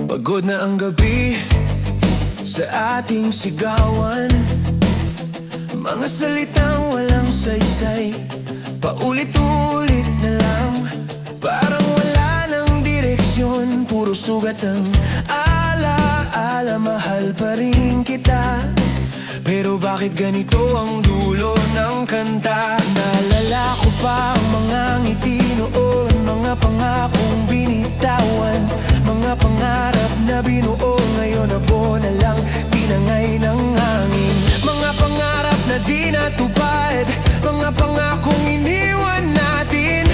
Pagod na ang gabi sa ating sigawan, mga salitang walang saysay, paulit-ulit na lang. Parang wala ng direksyon, puro sugat ang ala-ala. Mahal pa rin kita, pero bakit ganito ang dulo ng kanta? Naalala ko pa ang mga ngiti noon, mga pangakong binitawan, mga pangarap na binuo, ngayon abo na lang, tinangay ng hangin. Mga pangarap na di natupad, mga pangakong iniwan natin.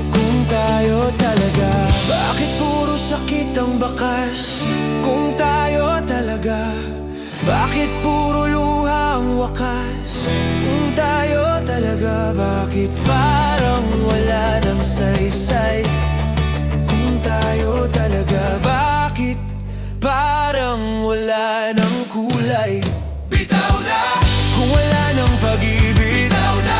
Kung tayo talaga, bakit puro sakit ang bakas? Kung tayo talaga, bakit puro luha ang wakas? Kung tayo talaga, bakit parang wala ng saysay? Kung tayo talaga, bakit parang wala ng kulay? Bitaw na! Kung wala ng pag-ibig, bitaw na!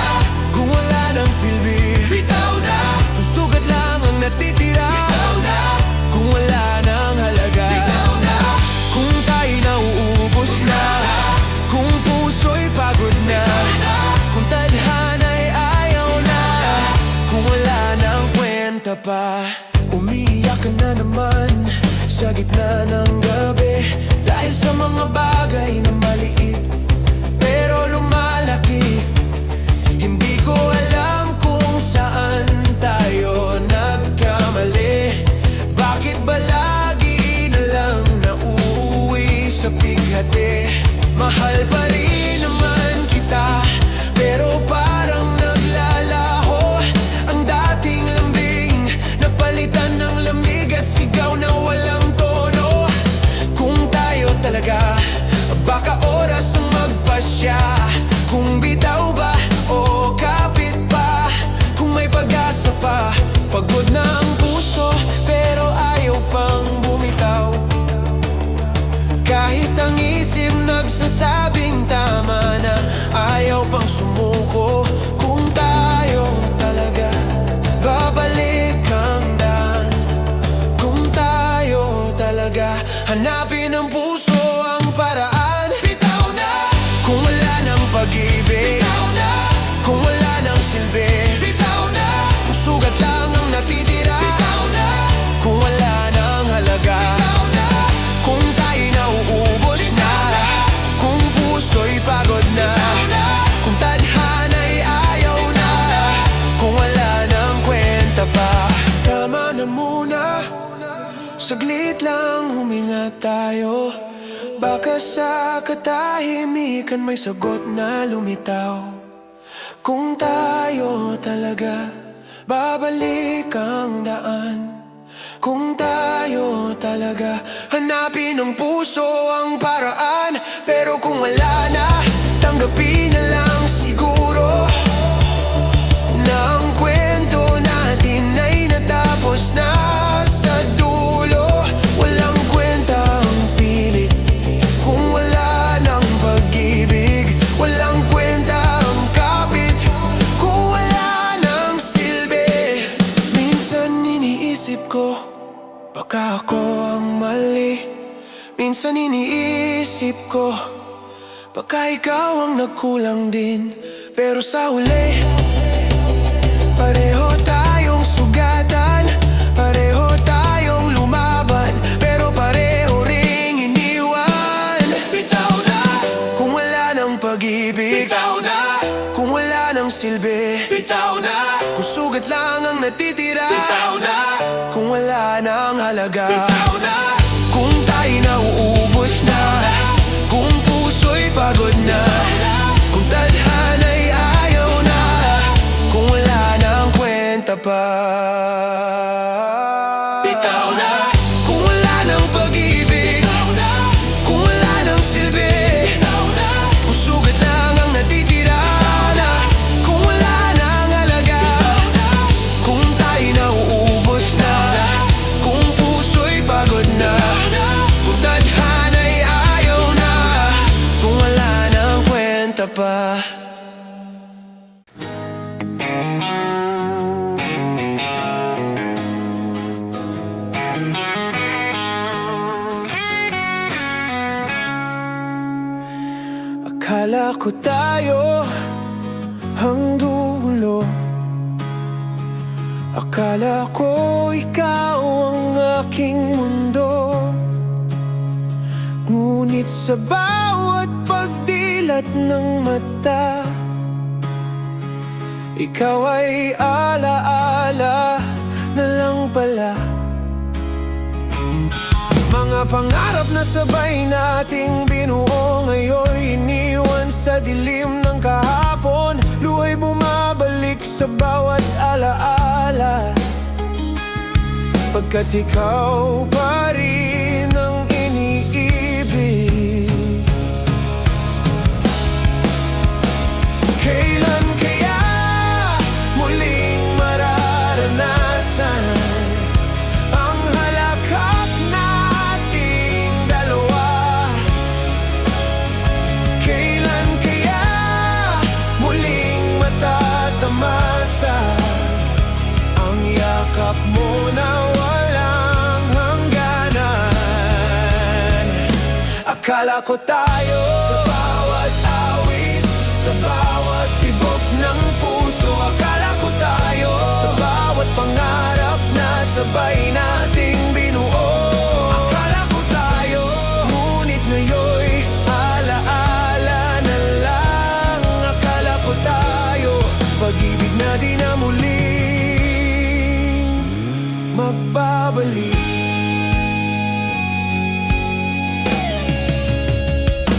Kung wala ng silbi, bitaw na! Kung sugat lang ang natitira, bitaw na! Kung wala ng halaga, bitaw na! Kung tayo nauubos na, kung puso'y pagod na, kung tadhana'y ayaw na, kung wala ng kwenta pa. Umiiyak ka na naman sa gitna ng gabi, dahil sa mga bagay na maliit pero lumalaki. Hindi ko alam kung saan tayo nagkamali. Bakit ba lagi na lang nauuwi sa bighati? Mahal pa rin naman kita, pero parang naglalaho ang dating lambing, napalitan ng lamig at sigaw na walang tono. Kung tayo talaga, baka oras ang magpasya, kung bitaw ba o kapit pa, kung may pag-asa pa. Pagod na ang puso pero ayaw pang bumitaw, kahit ang isip nagsasabing tama na, ayaw pang sumuko. Kung tayo talaga, babalik ang daan. Kung tayo talaga, hanapin ng puso ang paraan. Bitaw na! Kung wala ng pag-ibig, bitaw na! Kung wala ng silbi, bitaw na! Kung sugat lang ang natitira, bitaw na! Kung wala ng halaga, bitaw na! Kung tayo'y nauubos na, kung puso'y pagod na, kung tadhana'y ayaw na, kung wala ng kwenta pa. Tama na muna, saglit lang huminga tayo, baka sa katahimikan may sagot na lumitaw. Kung tayo talaga, babalik ang daan. Kung tayo talaga, hanapin ng puso ang paraan. Pero kung wala na, tanggapin na lang siguro na ang kwento natin ay natapos na sa dulo. Walang kwenta ang pilit kung wala ng pag-ibig, walang kwenta ang kapit kung wala ng silbi. Minsan iniisip ko, baka ako ang mali. Minsan iniisip ko, baka ikaw ang nagkulang din. Pero sa huli, pareho tayong sugatan, pareho tayong lumaban, pero pareho ring iniwan. Bitaw na! Kung wala ng pag-ibig, bitaw na! Kung wala ng silbi, bitaw na! Kung sugat lang ang natitira, bitaw na! Kung wala ng halaga, bitaw na! Kung tayo nauubos na, kung puso'y pagod na, kung tadhana'y ayaw na, kung wala ng kwenta pa. Bitaw na! Kung wala ng pag-ibig, bitaw na! Kung wala ng silbi, bitaw na! Kung sugat lang ang natitira na, kung wala ng halaga, bitaw na! Kung tayo nauubos na, kung puso'y pagod na, Akala ko tayo ang dulo. Akala ko ikaw ang aking mundo. Ngunit sa bawat pagdilat ng mata, ikaw ay alaala na lang pala. Mga pangarap na sabay nating binuo, ngayon'y iniwan sa dilim ng kahapon. Luha'y bumabalik sa bawat alaala, pagkat ikaw pa rin ang iniibig. Kailan kaya muling mararanasan ang halakak nating dalawa? Kailan kaya muling matatamasa ang yakap mo na walang hangganan? Akala ko tayo sa bawat awit, sa bawat tibok ng puso. Akala ko tayo sa bawat pangarap na sabay nating binuo. Akala ko tayo, ngunit ngayon'y alaala na lang. Akala ko tayo, pag-ibig na di na muling magbabalik.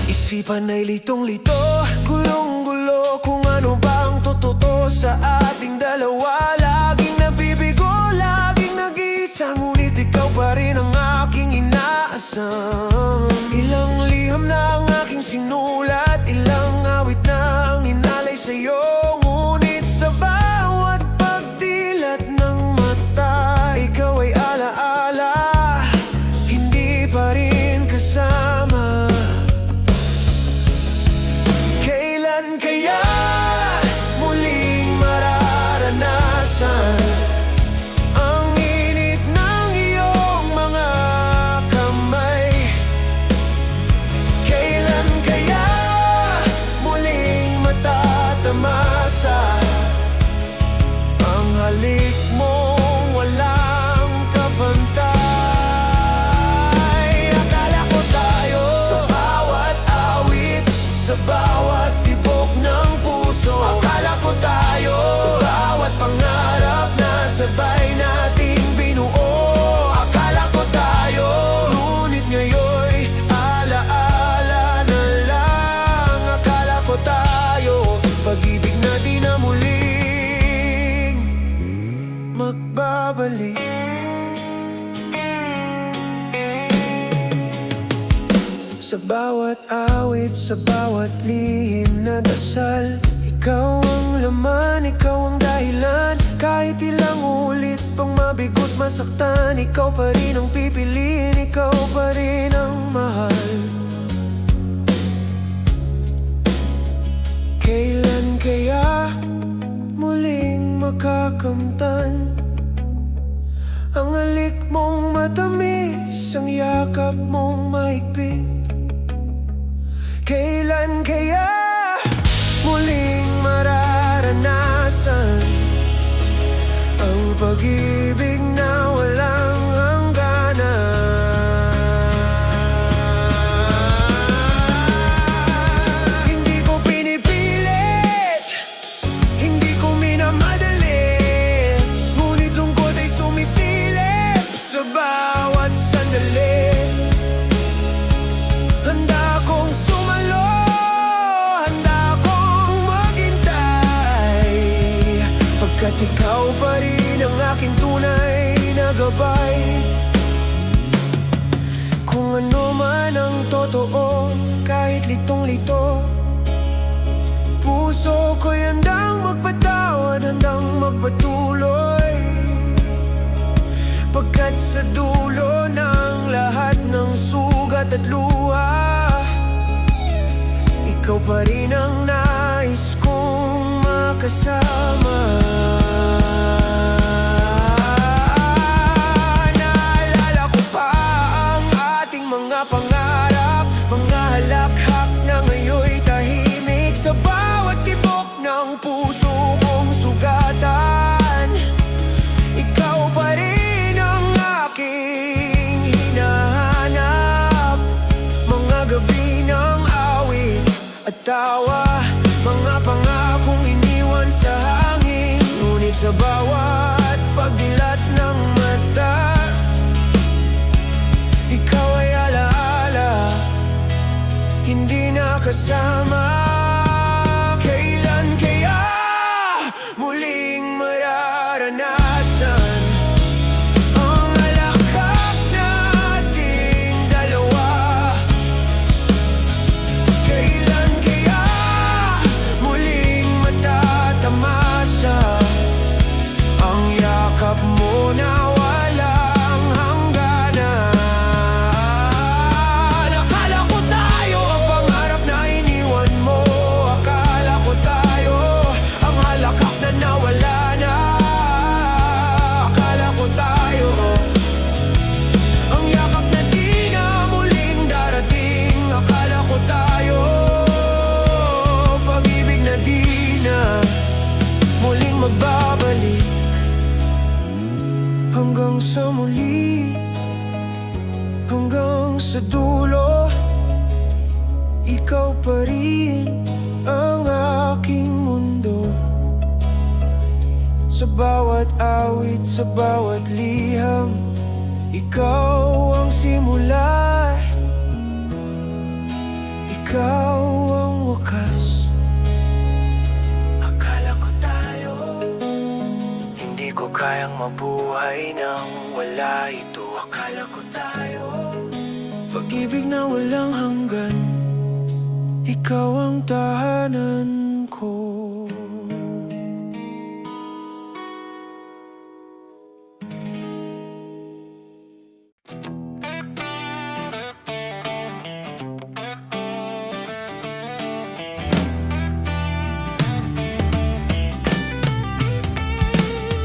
Isipan ay litong-lito, gulong-gulo, kung ano ba ang totoo sa ating dalawa. Laging nabibigo, laging nag-iisa, ngunit ikaw pa rin ang aking inaasam. Ilang liham na ang aking sinulat, ilang awit na ang inalay sa'yo. Ngunit sa bawat pagdilat ng mata, ikaw ay alaala, hindi pa rin kasama. Kailan kaya muling mararanasan ang init ng iyong mga kamay? Kailan kaya muling matatamasa ang halik mong walang kapantay? Akala ko tayo sa bawat awit, sa bawat tibok ng puso. Akala ko tayo sa bawat pangarap na sabay nating binuo. Akala ko tayo, ngunit ngayon'y alaala na lang. Akala ko tayo, pag-ibig na di na muling magbabalik. Sa bawat awit, sa bawat lihim na dasal, ikaw ang laman, ikaw ang dahilan. Kahit ilang ulit pang mabigot masaktan, ikaw pa rin ang pipiliin, ikaw pa rin ang mahal. Kailan kaya muling makakamtan ang halik mong matamis, ang yakap mong mahigpit? Kailan kaya muling mararanasan ang pag-ibig na walang hangganan? Hindi ko pinipilit, hindi ko minamadali, ngunit lungkot ay sumisilip sa bawat sandali. Handa kong sumalo, handa kong maghintay, pagkat ikaw pa rin ang aking tunay na gabay. Kung ano man ang totoo, kahit litong-lito, puso ko'y handang magpatawad, handang magpatuloy, pagkat sa dulo ng lahat ng sugat at luha, ikaw pa rin ang nais kong makasama. Naalala ko pa ang ating mga pangarap, mga halakhak na ngayon'y tahimik. tawa, mga pangakong iniwan sa hangin. Ngunit sa bawat pagdilat ng mata, ikaw ay alaala, hindi na kasama. Kailan kaya muling mararanasan ang alakap nating dalawa? Kailan kaya muling matatamasa ang yakap mo na walang hangganan? Akala ko tayo ang pangarap na iniwan mo. Akala ko tayo ang halakak na nawala na. Akala ko tayo ang yakap na di na muling darating. Akala ko tayo pag-ibig na di na muling magbabalik. Hanggang sa muli, hanggang sa dulo, ikaw pa rin ang aking mundo. Sa bawat awit, sa bawat liham, ikaw ang simula, ikaw ang wakas. Akala ko tayo, hindi ko kayang mabuhay nang wala ito. Akala ko tayo, pag-ibig na walang hanggan, ikaw ang tahanan ko.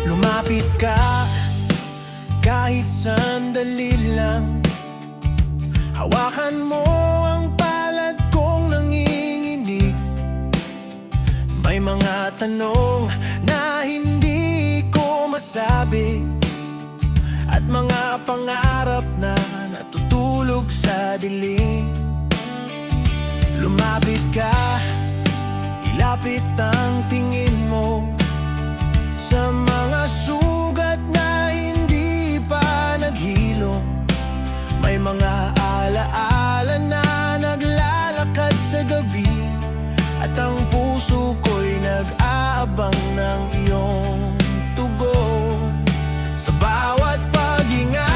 Lumapit ka kahit sandali lang, hawakan mo ang palad kong nanginginig. May mga tanong na hindi ko masabi, at mga pangarap na natutulog sa dilim. Lumapit ka, ilapit ang tingin mo sa mga sugat na hindi pa naghilom. May mga alaala na naglalakad sa gabi, at ang puso ko'y nag-aabang ng iyong tugon. Sa bawat paghinga,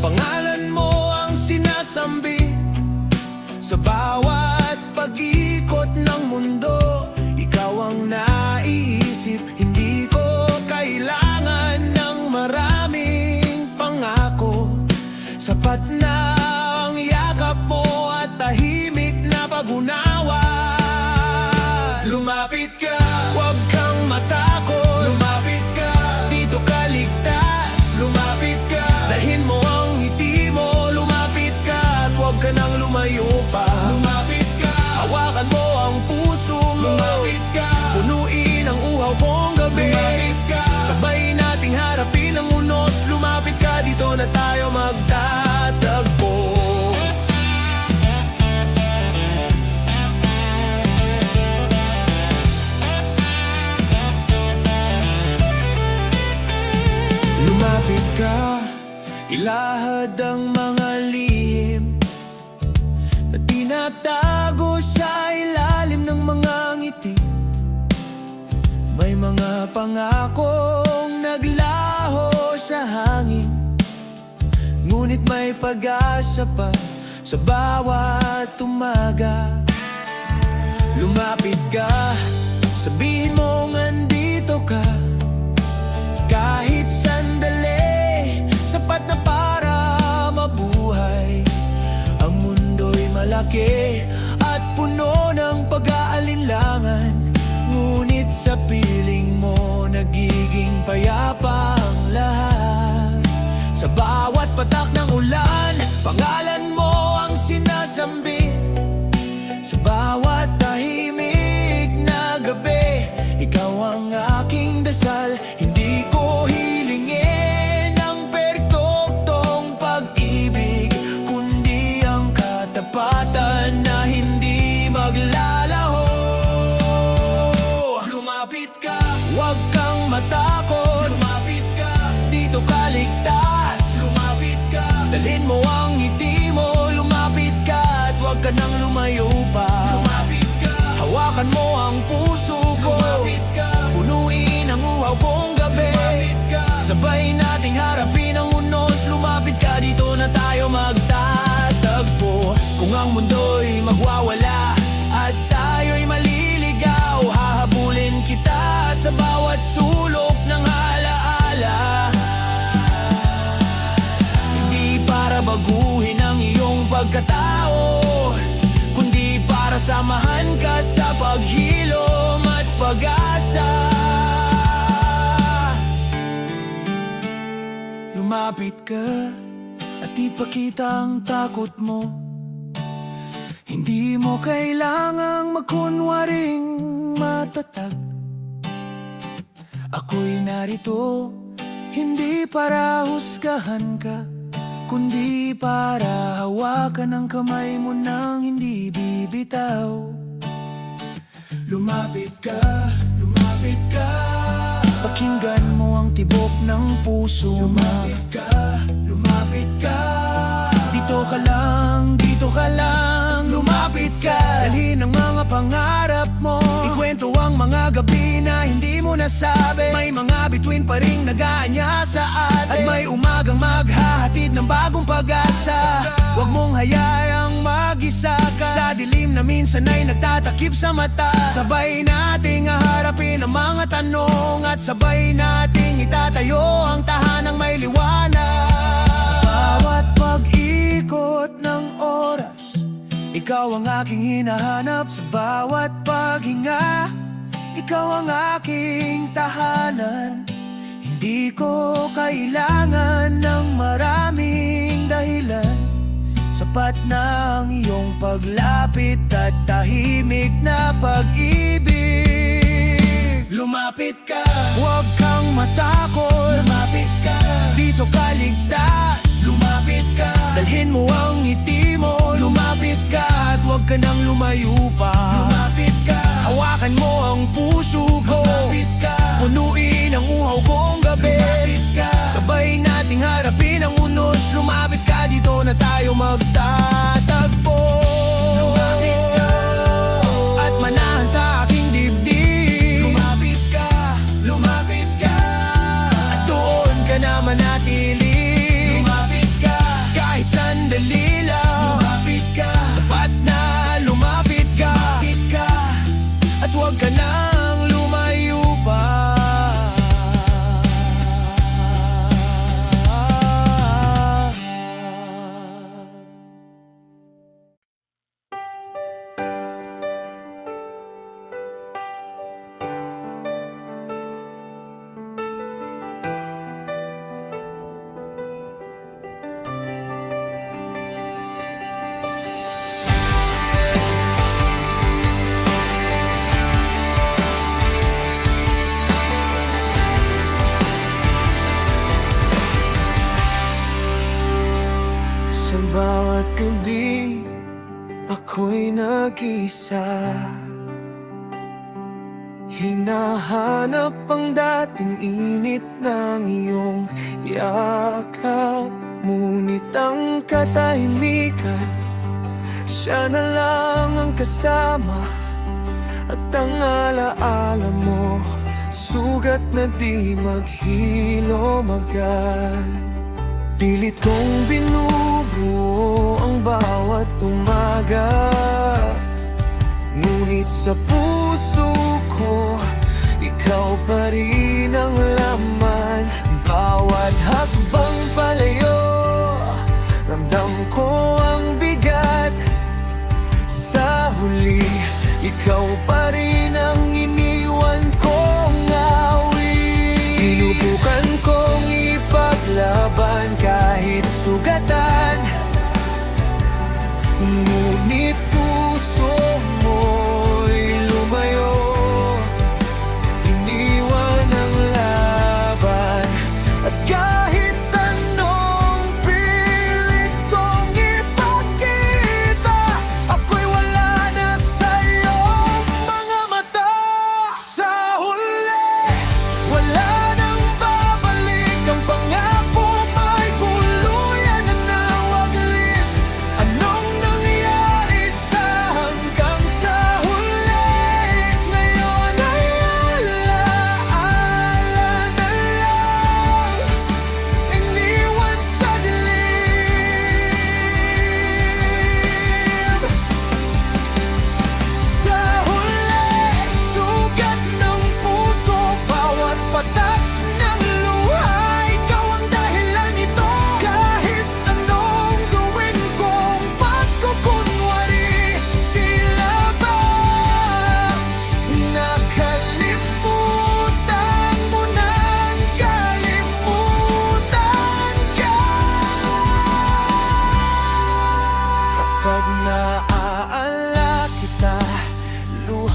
pangalan mo ang sinasambi. Sa bawat pag-ikot ng mundo, ikaw ang naiisip. Hindi ko kailangan ng maraming pangako, sapat na ang yakap mo at tahimik na pag-unawa. Lumapit ka, huwag kang matakot. Lumapit ka, dito ka ligtas. Lumapit ka, dalhin mo ang ngiti mo. Lumapit ka, at huwag ka nang lumayo pa. Lumapit ka, hawakan mo ang puso mo. Lumapit ka, punuin ang uhaw mong gabi. Lumapit ka, sabay nating harapin ang unos. Lumapit ka, dito na tayo magtatagpo. Lumapit ka, ilahad ang mga lihim na tinatago sa ilalim ng mga ngiti. May mga pangakong naglaho sa hangin, ngunit may pag-asa pa sa bawat umaga. Lumapit ka, sabihin mo nandito ka. Kahit sandali, sapat na para mabuhay. Ang mundo'y malaki at puno ng pag-aalinlangan, ngunit sa piling mo nagiging payapa ang lahat. Sa bawat patak ng ulan, pangalan mo ang sinasambi. Sa bawat tahimik na gabi, ikaw ang aking dasal. Hindi ko hilingin ang perpektong pag-ibig, kundi ang katapatan na hindi maglalaho. huwag ka nang lumayo pa. Lumapit ka, hawakan mo ang puso ko. Lumapit ka, punuin ang uhaw kong gabi. Lumapit ka, sabay nating harapin ang unos. Lumapit ka, dito na tayo magtatagpo. Kung ang mundo'y magwawala at tayo'y maliligaw, hahabulin kita sa bawat sulok ng alaala. Hindi para baguhin ang iyong pagkatao, kundi para samahan ka sa paghilom at pag-asa. Lumapit ka at ipakita ang takot mo. Hindi mo kailangang magkunwaring matatag. Ako'y narito, hindi para husgahan ka, kundi para hawakan ang kamay mo nang hindi bibitaw. Lumapit ka, lumapit ka. Pakinggan mo ang tibok ng puso. Lumapit ka, lumapit ka. Dito ka lang, dito ka lang. Lumapit ka, dalhin ang mga pangarap mo. Ikwento ang mga gabi na hindi mo nasabi. May mga bituin pa ring nag-aanya sa atin, at may umagang maghahatid ng bagong pag-asa. Huwag mong hayaang mag-isa ka sa dilim na minsan ay nagtatakip sa mata. Sabay nating haharapin ang mga tanong, at sabay nating itatayo ang tahanang may liwanag. Sa bawat pag-ikot ng oras, ikaw ang aking hinahanap. Sa bawat paghinga, ikaw ang aking tahanan. Hindi ko kailangan ng maraming dahilan. Sapat na ang iyong paglapit at tahimik na pag-ibig. Lumapit ka, huwag kang matakot. Lumapit ka, dito ka ligtas. Lumapit ka, dalhin mo ang ngiti mo. Lumapit ka at huwag ka nang lumayo pa. Lumapit ka, hawakan mo ang puso ko. Lumapit ka, punuin ang uhaw kong gabi. Lumapit ka, sabay nating harapin ang unos. Lumapit ka, dito na tayo magtatagpo. Lumapit ka, at manahan sa aking dibdib. Lumapit ka, lumapit ka, at doon ka na manatili. Lumapit ka, kahit sandali lang. Lumapit ka, sapat na lumapit ka. Lumapit ka, at huwag ka nang lumayo pa. Sa bawat gabi, ako'y nag-isa. Hinahanap ang dating init ng iyong yakap. Ngunit ang katahimikan, siya na lang ang kasama. At ang alaala mo, sugat na di maghilom agad. Pilit kong binubuo ang bawat umaga, ngunit sa puso ko, ikaw pa rin ang laman. Bawat hakbang palayo, ramdam ko ang bigat. Sa huli, ikaw pa rin ang iniwan kong awit. Sinubukan kong ipaglaban kahit sugatan, ngunit puso mo'y lumayo. Iniwan ang laban, at kahit anong pilit kong ipakita, ako'y wala na sa'yo. Mga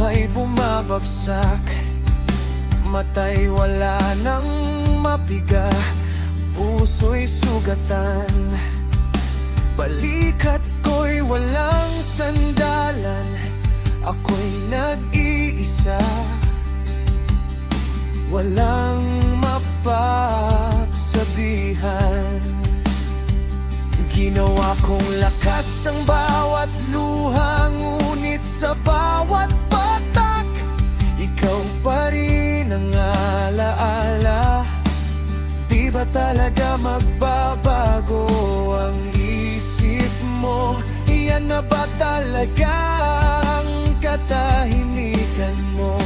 buhay bumabagsak, mata'y wala nang mapiga, puso'y sugatan, balikat ko'y walang sandalan, ako'y nag-iisa, walang mapagsabihan. Ginawa kong lakas ang bawat luha, ngunit sa bawat patak, ikaw pa rin ang alaala. Di ba talaga magbabago ang isip mo? Iyan na ba talaga ang katahimikan mo?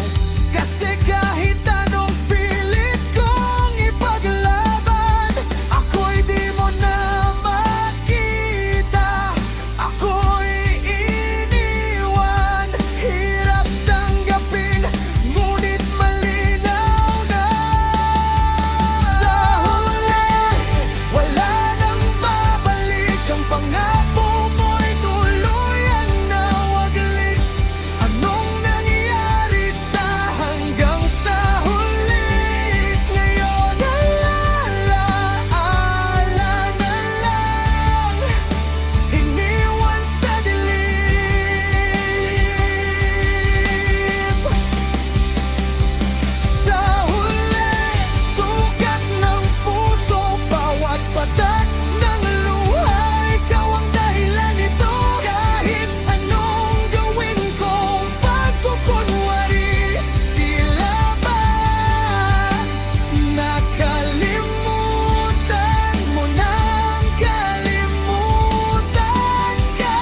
Kasi kahit anong pilit kong ipaglaban, ako'y di mo na makita. Ako'y iniwan, hirap tanggapin, ngunit malinaw na. Sa huli, wala nang babalik, ang pangako mo'y tuluyan na waglit. Anong nangyari sa hanggang sa huli? Ngayon alaala na lang, iniwan sa dilim. Sa huli, sugat ng puso, bawat patak ng luha, ikaw ang dahilan nito. Kahit anong gawin kong pagkukunwari, tila ba nakalimutan mo nang kalimutan ka?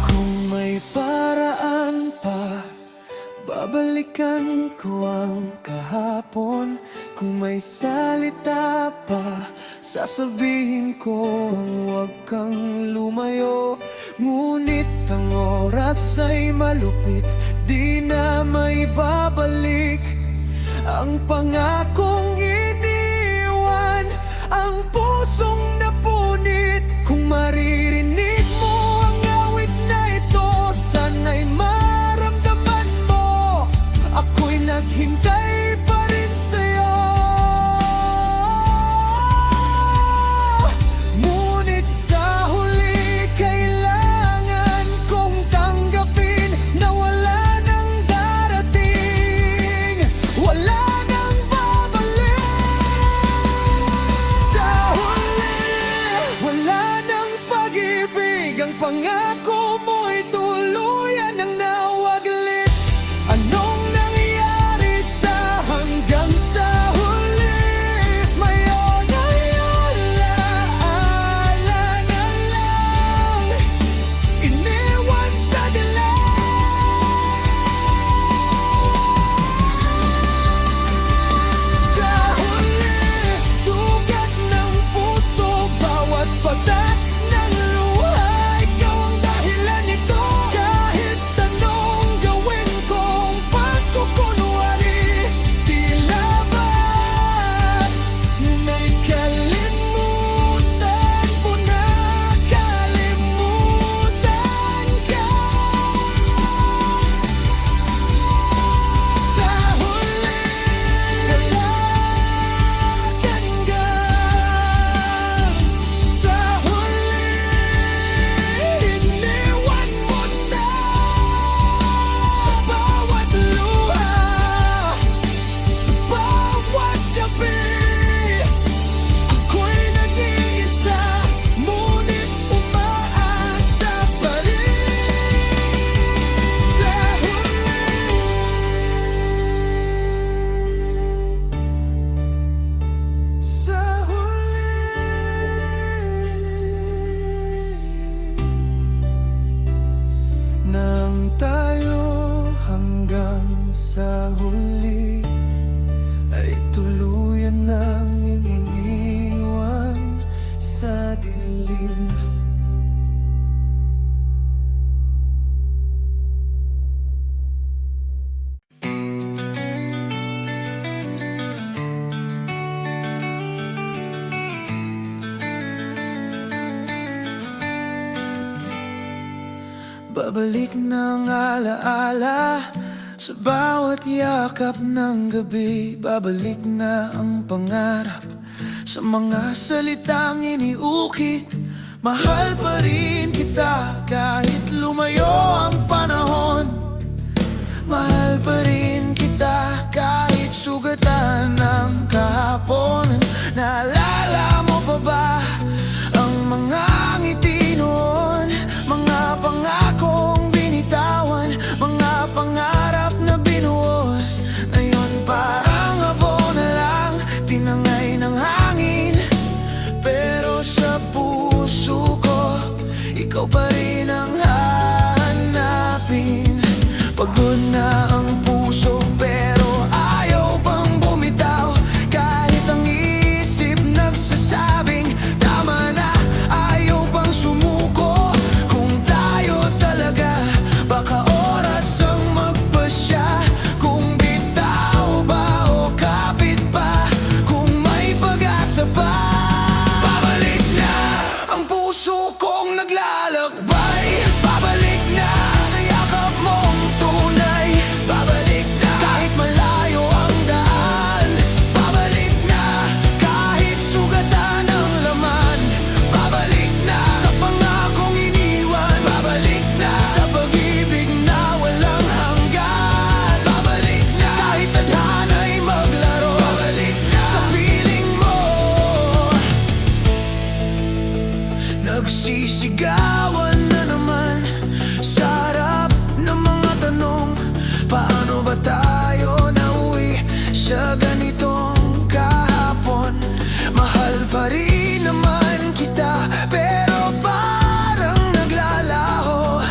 Kung may paraan pa, babalikan ko ang kahapon. Kung may salita pa, sasabihin ko ang huwag kang lumayo. Ngunit ang oras ay malupit, di na may babalik ang pangakong iniwan, ang pusong napunit. Kung maririnig mo ang awit na ito, sana'y maramdaman mo ako'y naghintay pa rin sa'yo. Ngunit sa huli, kailangan kong tanggapin na wala nang darating, wala nang babalik. Sa huli, wala nang pag-ibig, ang pangako mo'y tuluyan ng nawaglit. Anong nangyari sa hanggang sa huli? Ngayon ay alaala na lang, iniwan sa dilim. Sa huli, sugat ng puso, bawat patak ng luha, ikaw ang dahilan nito. Kahit anong gawin kong pagkukunwari, tila ba may kalimutan mo na kalimutan ka? Sa huli, kailangan ka. Sa huli, iniwan mo na. Sa bawat luha, sa bawat gabi, ako'y nag-iisa, ngunit umaasa pa rin. Sa huli, sa huli, nang tayo hanggang sa huli ay tuluyan nang iniwan sa dilim. Babalik ng alaala sa bawat yakap ng gabi. Babalik na ang pangarap sa mga salitang iniukit. Mahal pa rin kita kahit lumayo ang panahon. Mahal pa rin kita kahit sugatan ng kahapon. Naalala mo pa ba ang mga ngiti noon? Mga pangakong binitawan, mga pangarap na binuo. Ngayon parang abo na lang, tinangay ng hangin. Pero sa puso ko, ikaw pa rin ang hahanapin. Pagod na ang puso pero ayaw pang bumitaw. Kahit ang isip nagsasabing tama na, ayaw pang sumuko. Kung tayo talaga, baka oras ang magpasya. Kung bitaw ba o kapit pa, kung may pag-asa pa. Babalik na ang puso kong naglalakbay. Babalik na sa yakap mong tunay. Babalik na kahit malayo ang daan. Babalik na kahit sugatan ang laman. Babalik na sa pangakong iniwan. Babalik na sa pag-ibig na walang hanggan. Babalik na kahit tadhana'y maglaro. Babalik na sa piling mo. Nagsisigawan na naman sa harap ng mga tanong. Paano ba tayo nauwi sa ganitong kahapon? Mahal pa rin naman kita pero parang naglalaho.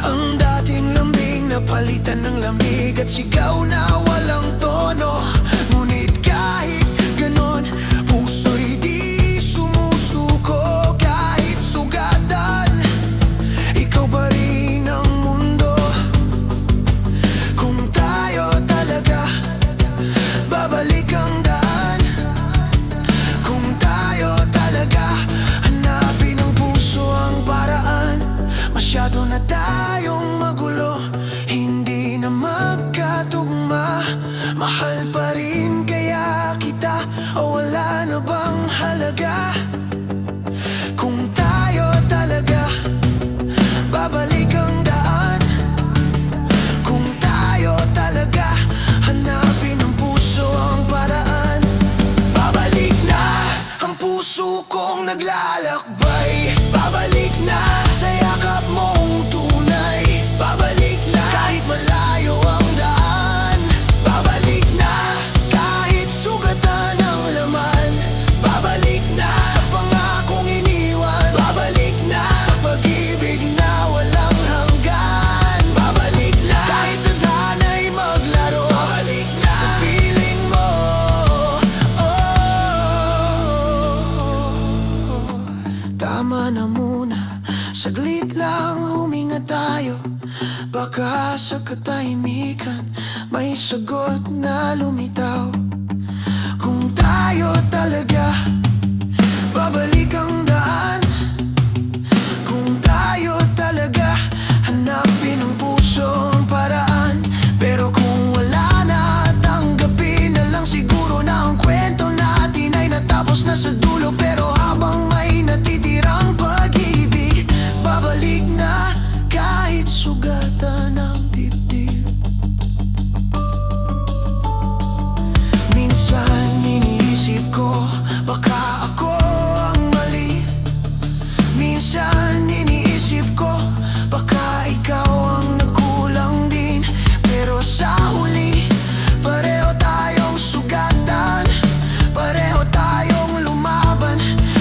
Ang dating lambing napalitan ng lamig at sigaw na walang tono. Ngunit kahit ganon, puso'y di sumusuko. Kahit sugatan, ikaw pa rin ang mundo. Kung tayo talaga, babalik ang daan. Kung tayo talaga, hanapin ng puso ang paraan. Masyado na tayong magulo, hindi na magkatugma. Mahal pa rin kaya kita o wala na bang halaga? Kung tayo talaga, babalik ang daan. Kung tayo talaga, hanapin ng puso ang paraan. Babalik na ang puso kong naglalakbay. Babalik na sa yakap mong tunay. Babalik na kahit malayo ang daan. Babalik na kahit sugatan ang laman. Babalik na sa pangakong iniwan. Babalik na sa pag-ibig na walang hanggan. Babalik na kahit tadhana'y maglaro. Babalik na sa piling mo. Tama na muna, saglit lang huminga tayo. Baka sa katahimikan may sagot na lumitaw. Kung tayo talaga, babalik ang daan. Kung tayo talaga, hanapin ng puso ang paraan. Pero kung wala na, tanggapin na lang siguro na ang kwento natin ay natapos na sa dulo. Pero habang may natitirang pag-ibig, babalik na kahit sugatan ang dibdib. Minsan iniisip ko, baka ako ang mali. Minsan iniisip ko, baka ikaw ang nagkulang din. Pero sa huli, pareho tayong sugatan. Pareho tayong lumaban,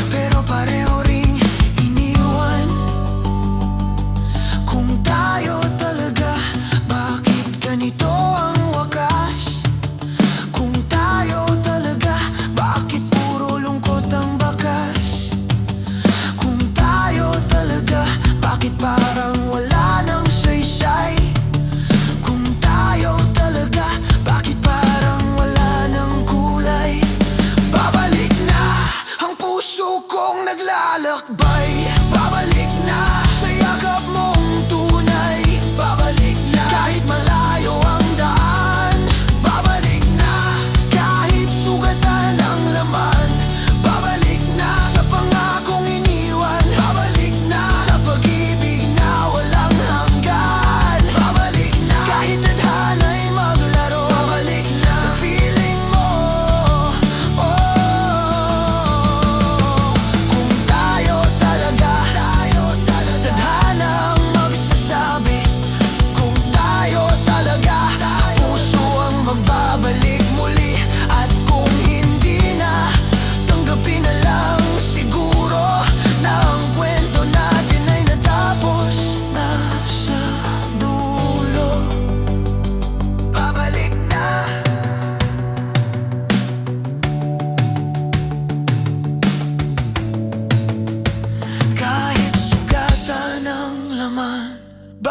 pero pareho ring iniwan. Kung tayo talaga, bakit ganito ang wakas? Kung tayo talaga, bakit puro lungkot ang bakas? Kung tayo talaga,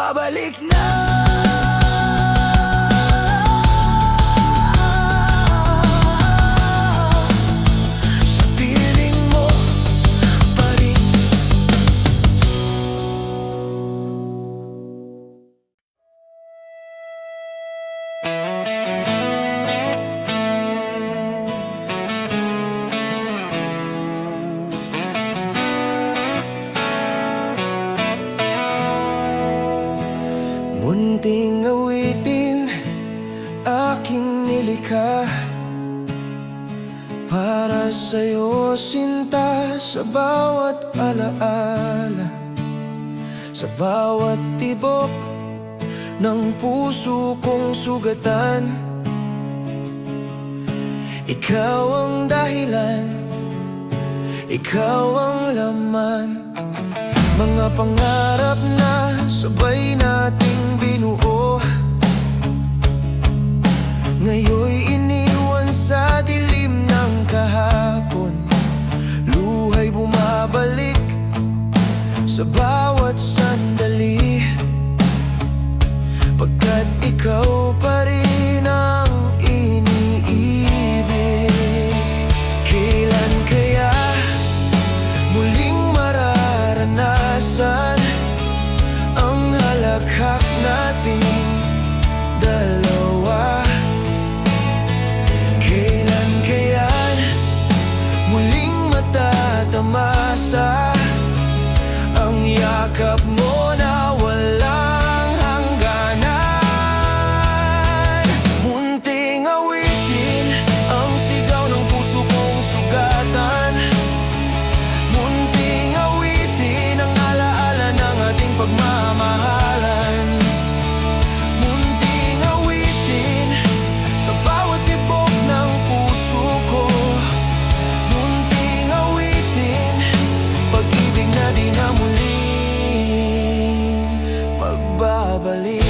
Babalik na sa piling mo pa rin. Munting awitin aking nilikha para sa'yo, sinta, sa bawat alaala, sa bawat tibok ng puso kong sugatan. Ikaw ang dahilan, ikaw ang laman. Mga pangarap na sabay nating binuo, ngayon'y iniwan sa dilim ng kahapon. Luhay bumabalik sa bawat sandali, pagkat ikaw pa rin ang iniibig. Kailan kaya muling mararanasan ang halakhak nating dalawa? Kailan kaya muling matatamasa ang yakap mo na walang hangganan? Munting awitin ang sigaw ng puso kong sugatan. Munting awitin ang alaala ng ating pagmamahalan. Munting awitin sa bawat tibok ng puso ko. Munting awitin pag-ibig na di na muling magbabalik.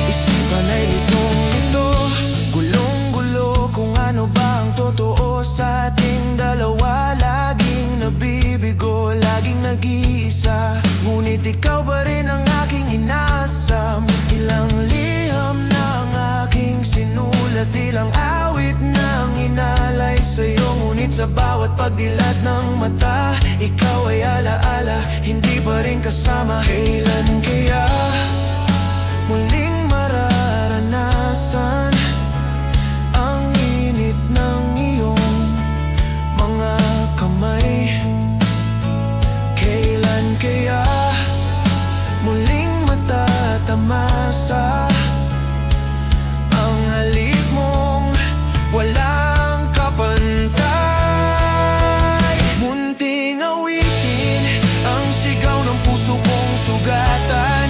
Isipan ay litong-lito, gulong-gulo kung ano ba ang totoo sa ating dalawa. Laging nabibigo, laging nag-iisa, ngunit ikaw pa rin ang aking inasam. Ilang liham ng aking sinulat, ilang awit ng inalay sa'yo, ngunit sa bawat pagdilat ng mata, ikaw ay alaala, hindi pa rin kasama. Kailan kaya muling mararanasan ang init ng iyong mga kamay? Kailan kaya muling matatamasa ang halik mong walang kapantay? Munting awitin ang sigaw ng puso kong sugatan.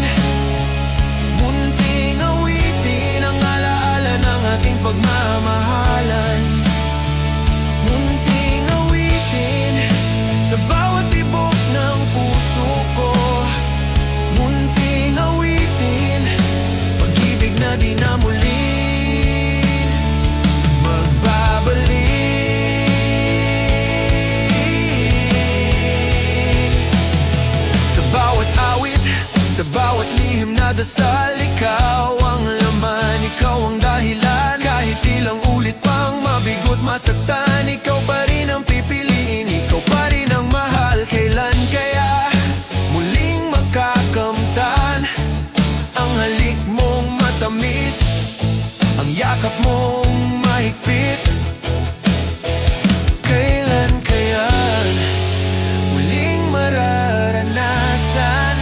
Munting awitin ang alaala ng ating pagmamahalan. Munting awitin sa bawat tibok ng puso ko. Munting awitin pag-ibig na di na muling magbabalik. Sa bawat awit, sa bawat lihim na dasal, ikaw ang laman, ikaw ang dahilan. Kahit ilang ulit pang mabigot, masaktan, ikaw pa rin ang pipiliin, ikaw pa rin ang mahal. Kailan kaya muling magkakamtan ang halik mong matamis, ang yakap mong mahigpit? Kailan kaya muling mararanasan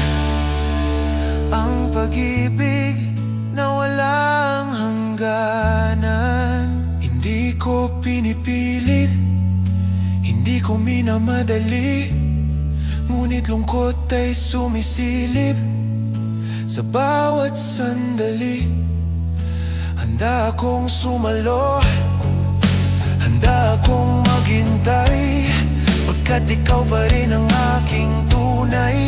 ang pag-ibig na walang hangganan? Hindi ko pinipilit, hindi ko minamadali, ngunit lungkot ay sumisilip sa bawat sandali. Handa akong sumalo, handa akong maghintay, pagkat ikaw pa rin ang aking tunay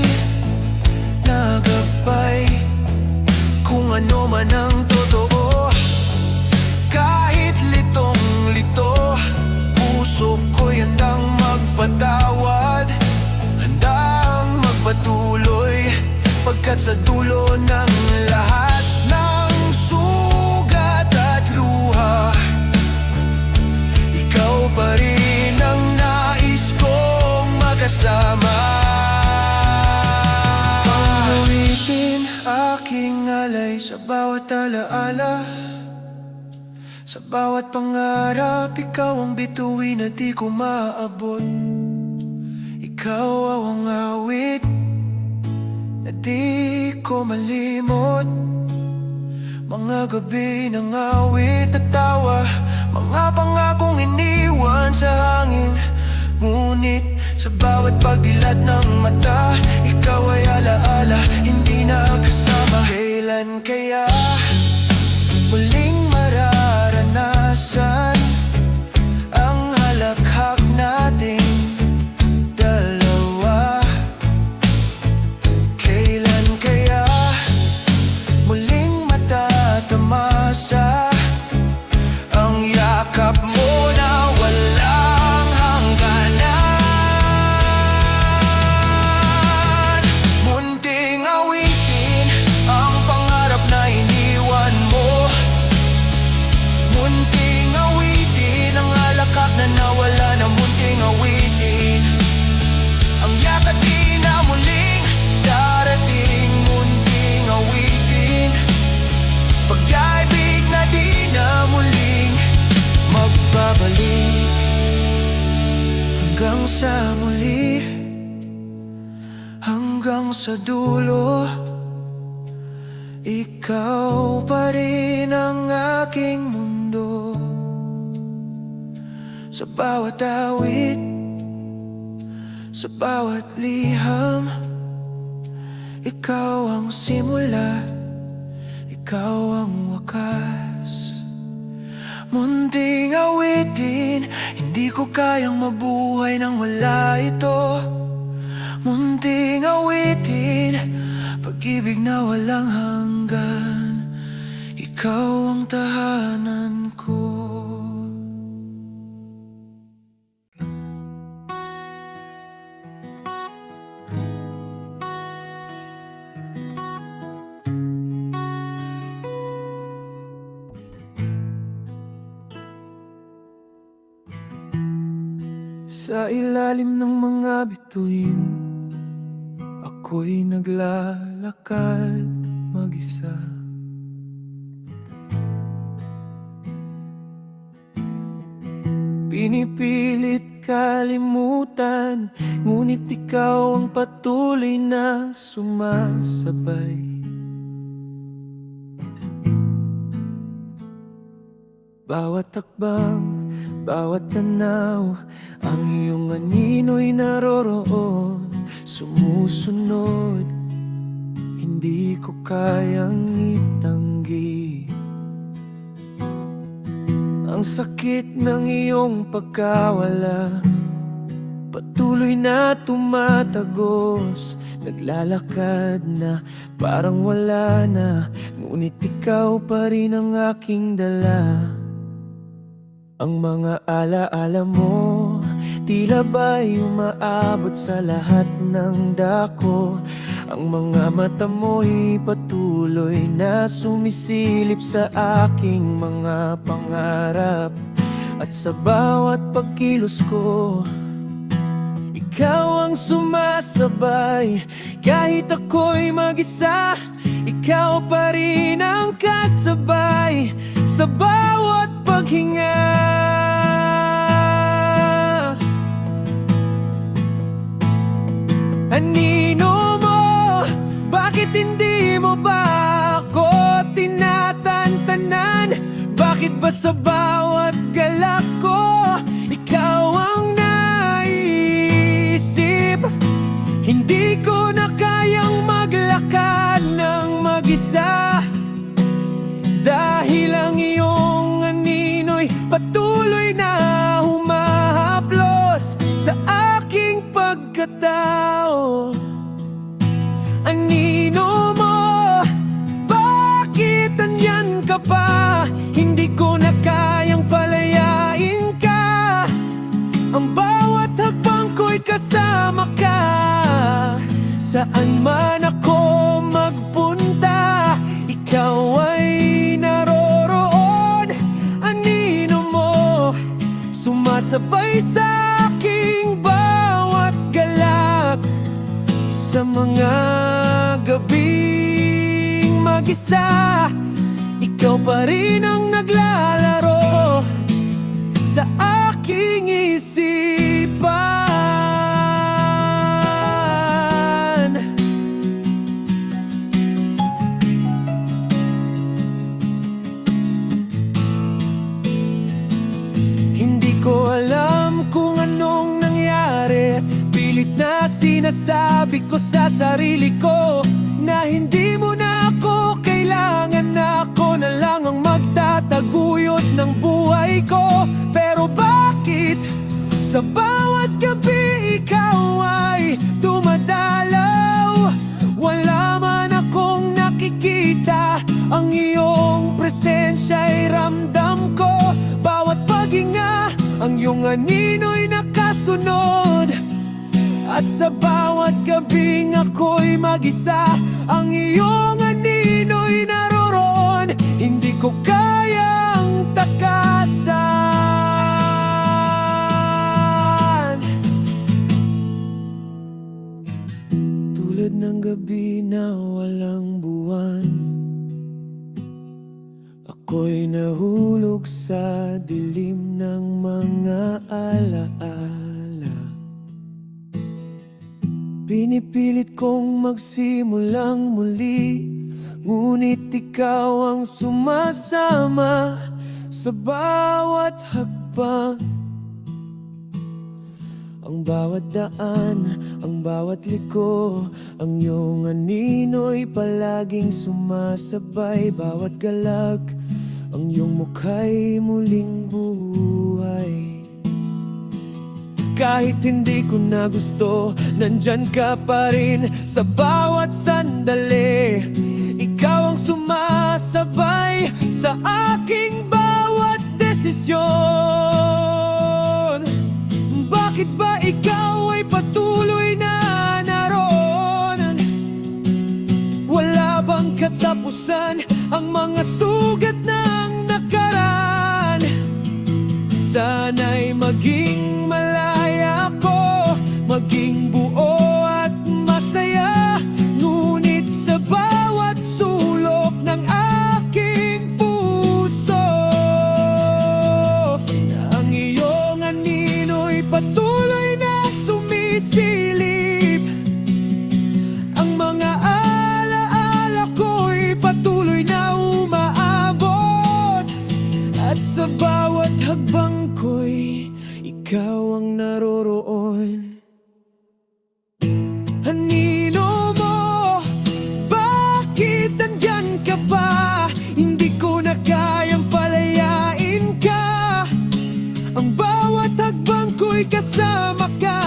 na gabay. Kung ano man ang totoo, kahit Hanggat sa dulo ng lahat ng sugat at luha, ikaw pa rin ang nais kong makasama. Panghawitin aking alay sa bawat alaala, sa bawat pangarap, ikaw ang bituin na di ko maabot. Ikaw ang awit na di ko malimot. Mga gabi ng awit at tawa, mga pangakong iniwan sa hangin. Ngunit sa bawat pagdilat ng mata, ikaw ay alaala, hindi na kasama. Kailan kaya muling mararanasan ang halakhak nating dalawa? Kailan kaya muling matatamasa ang yakap mo na walang hangganan? Munting awitin ang pangarap na iniwan mo, munting awitin ang halakhak na nawala na. Munting awitin ang yakap di na muling darating. Munting awitin pag-ibig na di na muling magbabalik. Hanggang sa muli, hanggang sa dulo, ikaw pa rin ang aking mundo. Sa bawat awit, sa bawat liham, ikaw ang simula, ikaw ang wakas. Munting awitin, hindi ko kayang mabuhay nang wala ito. Munting awitin, pag-ibig na walang hanggan, ikaw ang tahanan ko. Sa ilalim ng mga bituin, ako'y naglalakad mag-isa. Pinipilit kalimutan, ngunit ikaw ang patuloy na sumasabay. Bawat takbang, bawat tanaw, ang iyong anino'y naroroon, sumusunod, hindi ko kayang itanggi. Ang sakit ng iyong pagkawala, patuloy na tumatagos. Naglalakad na parang wala na, ngunit ikaw pa rin ang aking dala. Ang mga alaala mo, tila ba'y umaabot sa lahat ng dako. Ang mga mata mo'y patuloy na sumisilip sa aking mga pangarap. At sa bawat pagkilos ko, ikaw ang sumasabay. Kahit ako'y mag-isa, ikaw pa rin ang kasabay. Sa bawat paghinga, anino mo, bakit hindi mo ba ako tinatantanan? Bakit ba sa bawat galak ko, ikaw ang naisip? Hindi ko na kayang maglakad ng mag-isa, dahil ang iyong anino'y patuloy na humahaplos sa aking pagkatao. Anino mo, bakit andyan ka pa? Hindi ko na kayang palayain ka. Ang bawat hakbang ko'y kasama ka. Saan man ako pa rin ang naglalaro sa aking isipan. Hindi ko alam kung anong nangyari. Pilit na sinasabi ko sa sarili ko na hindi mo na ako kailangan, na ako na lang ang magtataguyod ng buhay ko. Pero bakit sa bawat gabi ikaw ay dumadalaw? Wala man akong nakikita, ang iyong presensya ay ramdam ko. Bawat paghinga, ang iyong anino'y nakasunod. At sa bawat gabing ako'y mag-isa, ang iyong anino'y naroroon. Hindi ko kayang takasan. Tulad ng gabi na walang buwan, ako'y nahulog sa dilim ng mga alaala. Pinipilit kong magsimulang muli, ngunit ikaw ang sumasama sa bawat hakbang. Ang bawat daan, ang bawat liko, ang iyong anino'y palaging sumasabay. Bawat galag, ang iyong mukha'y muling buhay. Kahit hindi ko na gusto, nandyan ka pa rin sa bawat sandali. Ikaw ang sumasabay sa aking bawat desisyon. Bakit ba ikaw ay patuloy na naroon? Wala bang katapusan ang mga sugat ng nakaraan? Sana'y maging malaya ko, maging buo at masaya. Ngunit sa bawat sulok ng aking puso, ang iyong anino'y patuloy na sumisilip. Ang mga alaala ko'y patuloy na umaabot. At sa bawat hagbang ko'y ikaw ang naroroon. Anino mo, bakit andyan ka pa? Hindi ko na kayang palayain ka. Ang bawat hagbang ko'y kasama ka.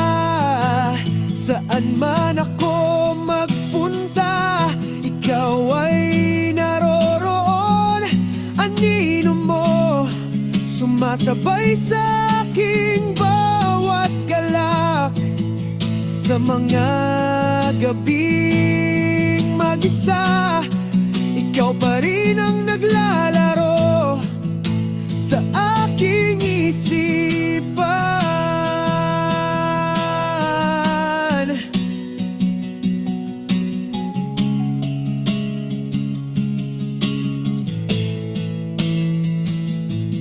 Saan man ako magpunta, ikaw ay naroroon. Anino mo, sumasabay sa aking bawat galak. Sa mga gabing mag-isa, ikaw pa rin ang naglalaro sa aking isipan.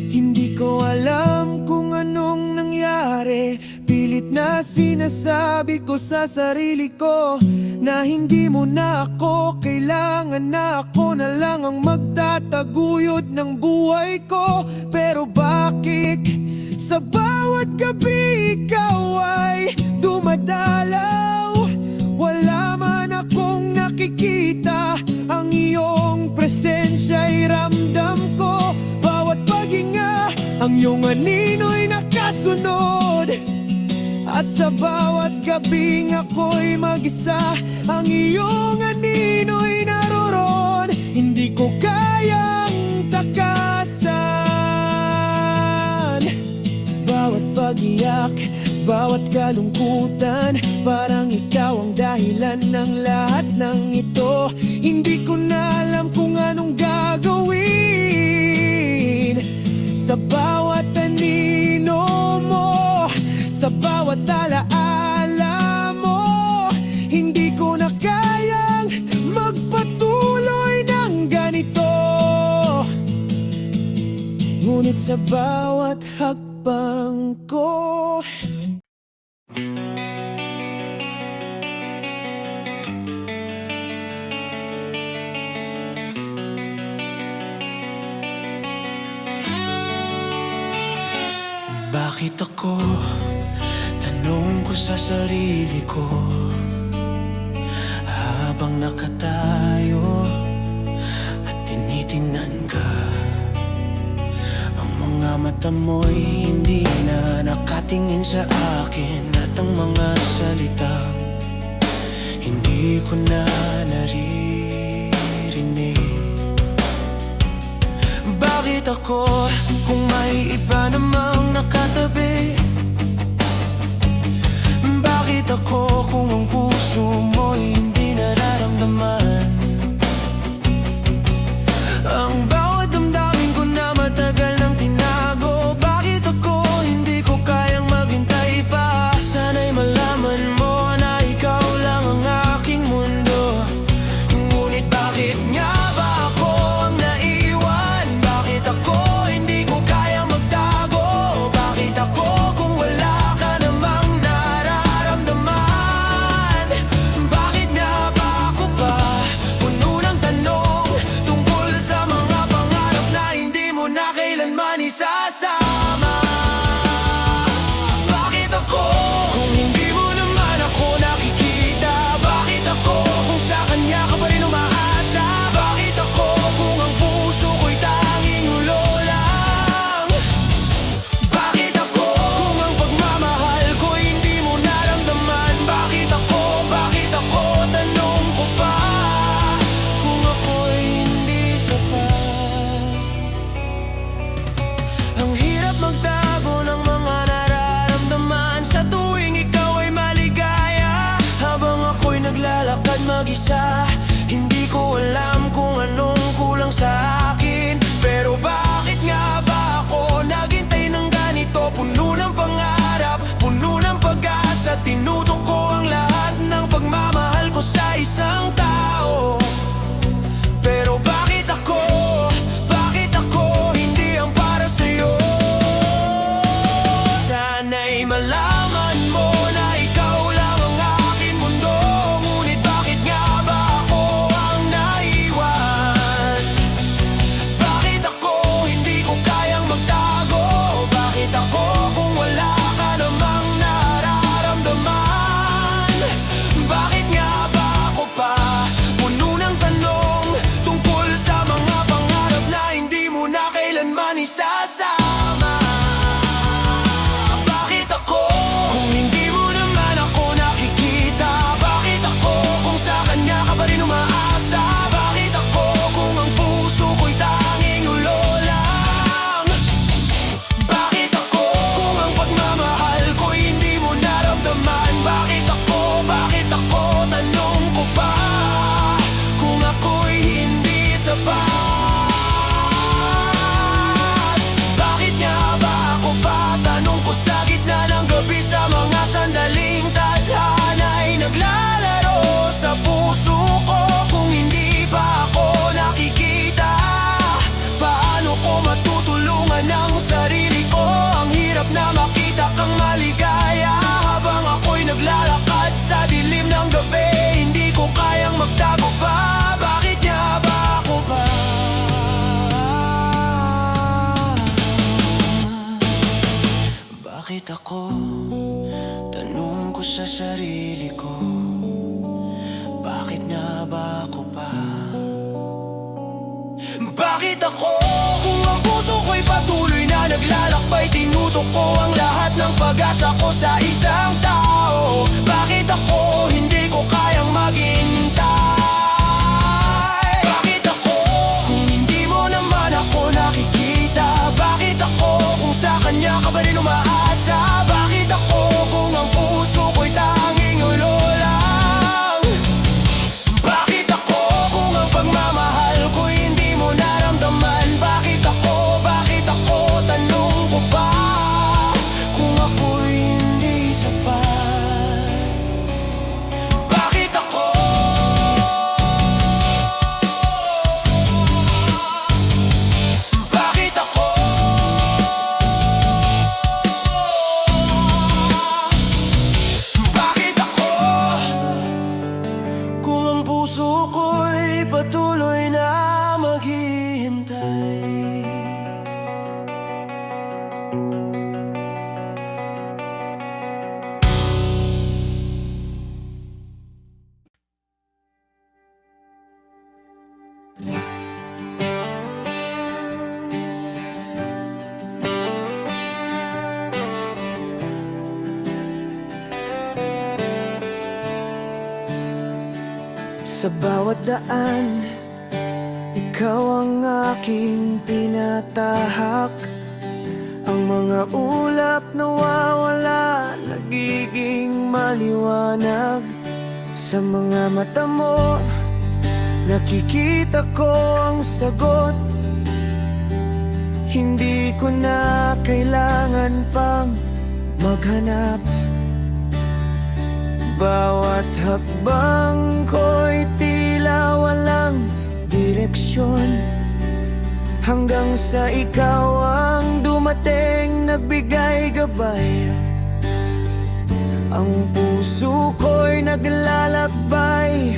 Hindi ko alam kung anong nangyari. Pilit na sinasabi ko sa sarili ko na hindi mo na ako kailangan, na ako na lang ang magtataguyod ng buhay ko. Pero bakit sa bawat gabi ikaw ay dumadalaw? Wala man akong nakikita, ang iyong presensya'y ramdam ko. Bawat paghinga, ang iyong anino'y nakasunod. At sa bawat gabing ako'y mag-isa, ang iyong anino'y naroroon. Hindi ko kayang takasan. Bawat pag-iyak, bawat kalungkutan, parang ikaw ang dahilan ng lahat ng ito. Hindi ko na alam kung anong gagawin. Sa bawat anino mo, sa bawat alaala mo, hindi ko na kayang magpatuloy ng ganito. ngunit sa bawat hakbang ko bakit ako? Tanong ko sa sarili ko habang nakatayo at tinitingnan ka. Ang mga mata mo'y hindi na nakatingin sa akin at ang mga salita hindi ko na naririnig. Bakit ako kung may iba namang nakatabi? Bakit ako kung ang puso mo'y hindi nararamdaman? Ang bawat damdamin ko na matagal nang tinago. Bakit ako hindi ko kayang maghintay pa? Sana'y malaman mo na ikaw lang ang aking mundo. Ngunit bakit nga ba ako ang naiwan? Bakit ako hindi ko kayang magtago? Bakit ako kung wala ka namang nararamdaman? Bakit nga ba ako pa puno ng tanong tungkol sa mga pangarap na hindi mo na kailanman isasama? Bakit ako kung hindi mo naman ako nakikita? Bakit ako kung sa kanya ka pa rin umaasa? Bakit ako kung ang puso ko'y tanging ulo lang? Bakit ako kung ang pagmamahal ko hindi mo naramdaman? Bakit ako, tanong ko pa, kung ako'y hindi sapat? Ang hirap magtago ng mga nararamdaman sa tuwing ikaw ay maligaya. Habang ako'y naglalakad mag-isa, hindi ko alam kung anong kulang sa akin. Pero bakit nga ba ako naghintay ng ganito? Puno ng pangarap, puno ng pag-asa, tinutok ko ang lahat ng pagmamahal ko sa isang tao. Pero bakit ako hindi ang para sa'yo? Sana'y malaman mo na ikaw lang ang aking mundo. Ngunit bakit nga ba ako ang naiwan? Bakit ako hindi ko kayang magtago? Bakit ako kung wala ka namang nararamdaman? Bakit nga ba ako pa puno ng tanong tungkol sa mga pangarap na hindi mo na kailanman isasama? Bakit ako kung hindi mo naman ako nakikita? Bakit ako kung sa kanya ka pa rin umaasa? Bakit ako kung ang puso ko'y tanging ulo lang? Bakit ako kung ang pagmamahal ko'y hindi mo naramdaman? Bakit ako, tanong ko pa, kung ako'y hindi sapat? Bakit nga ba ako pa? Tanong ko sa gitna ng gabi, sa mga sandaling tadhana'y naglalaro sa puso ko. Kung hindi ba ako nakikita, paano ko matutulungan ang sarili ko? Ang hirap na makita kang maligaya habang ako'y naglalakad sa dilim ng gabi. Hindi ko kayang magtago pa. Bakit nga ba ako pa? Bakit ako? Tanong ko sa sarili ko. Bakit nga ba ako pa? Bakit ako kung ang puso ko'y patuloy na naglalakbay? Tinutok ko ang lahat ng pag-asa ko sa isang tao. Bakit ako hindi ko kayang maghintay? Bakit ako kung hindi mo naman ako nakikita? Bakit ako kung sa kanya ka pa rin umaasa? Bakit ako kung ang puso ko'y tanging ulo lang? Bakit ako kung ang pagmamahal ko'y hindi mo naramdaman? Bakit ako, tanong ko pa, kung ako'y hindi sapat? Sa bawat daan, ikaw ang aking tinatahak. Ang mga ulap nawawala, nagiging maliwanag. Sa mga mata mo, nakikita ko ang sagot. Hindi ko na kailangan pang maghanap. Bawat hakbang ko'y tila walang direksyon, hanggang sa ikaw ang dumating, nagbigay gabay. Ang puso ko'y naglalakbay,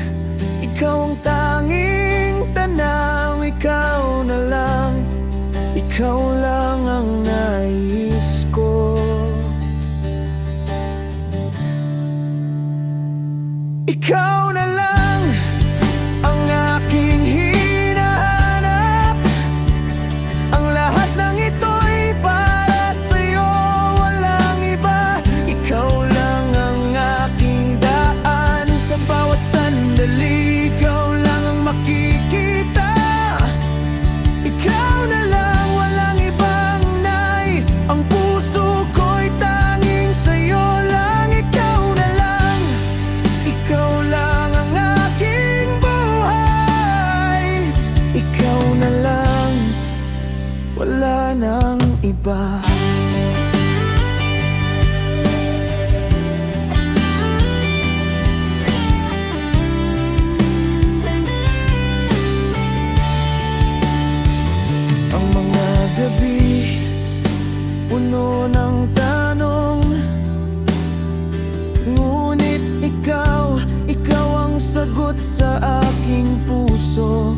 ikaw ang tanging tanaw. Ikaw na lang, ikaw lang ang nais ko. Ikaw na lang ang aking hinahanap. Ang lahat ng ito'y para sa'yo, walang iba. Ikaw lang ang aking daan. Sa bawat sandali, ikaw lang ang makikita. Ikaw na lang, walang ibang nais. Ang puso ko'y tanging sa'yo lang. Ikaw na lang, ikaw lang ang aking buhay. Ikaw na lang, wala nang iba. Ang mga gabi, puno ng tanong, ngunit ikaw ang sagot sa aking puso.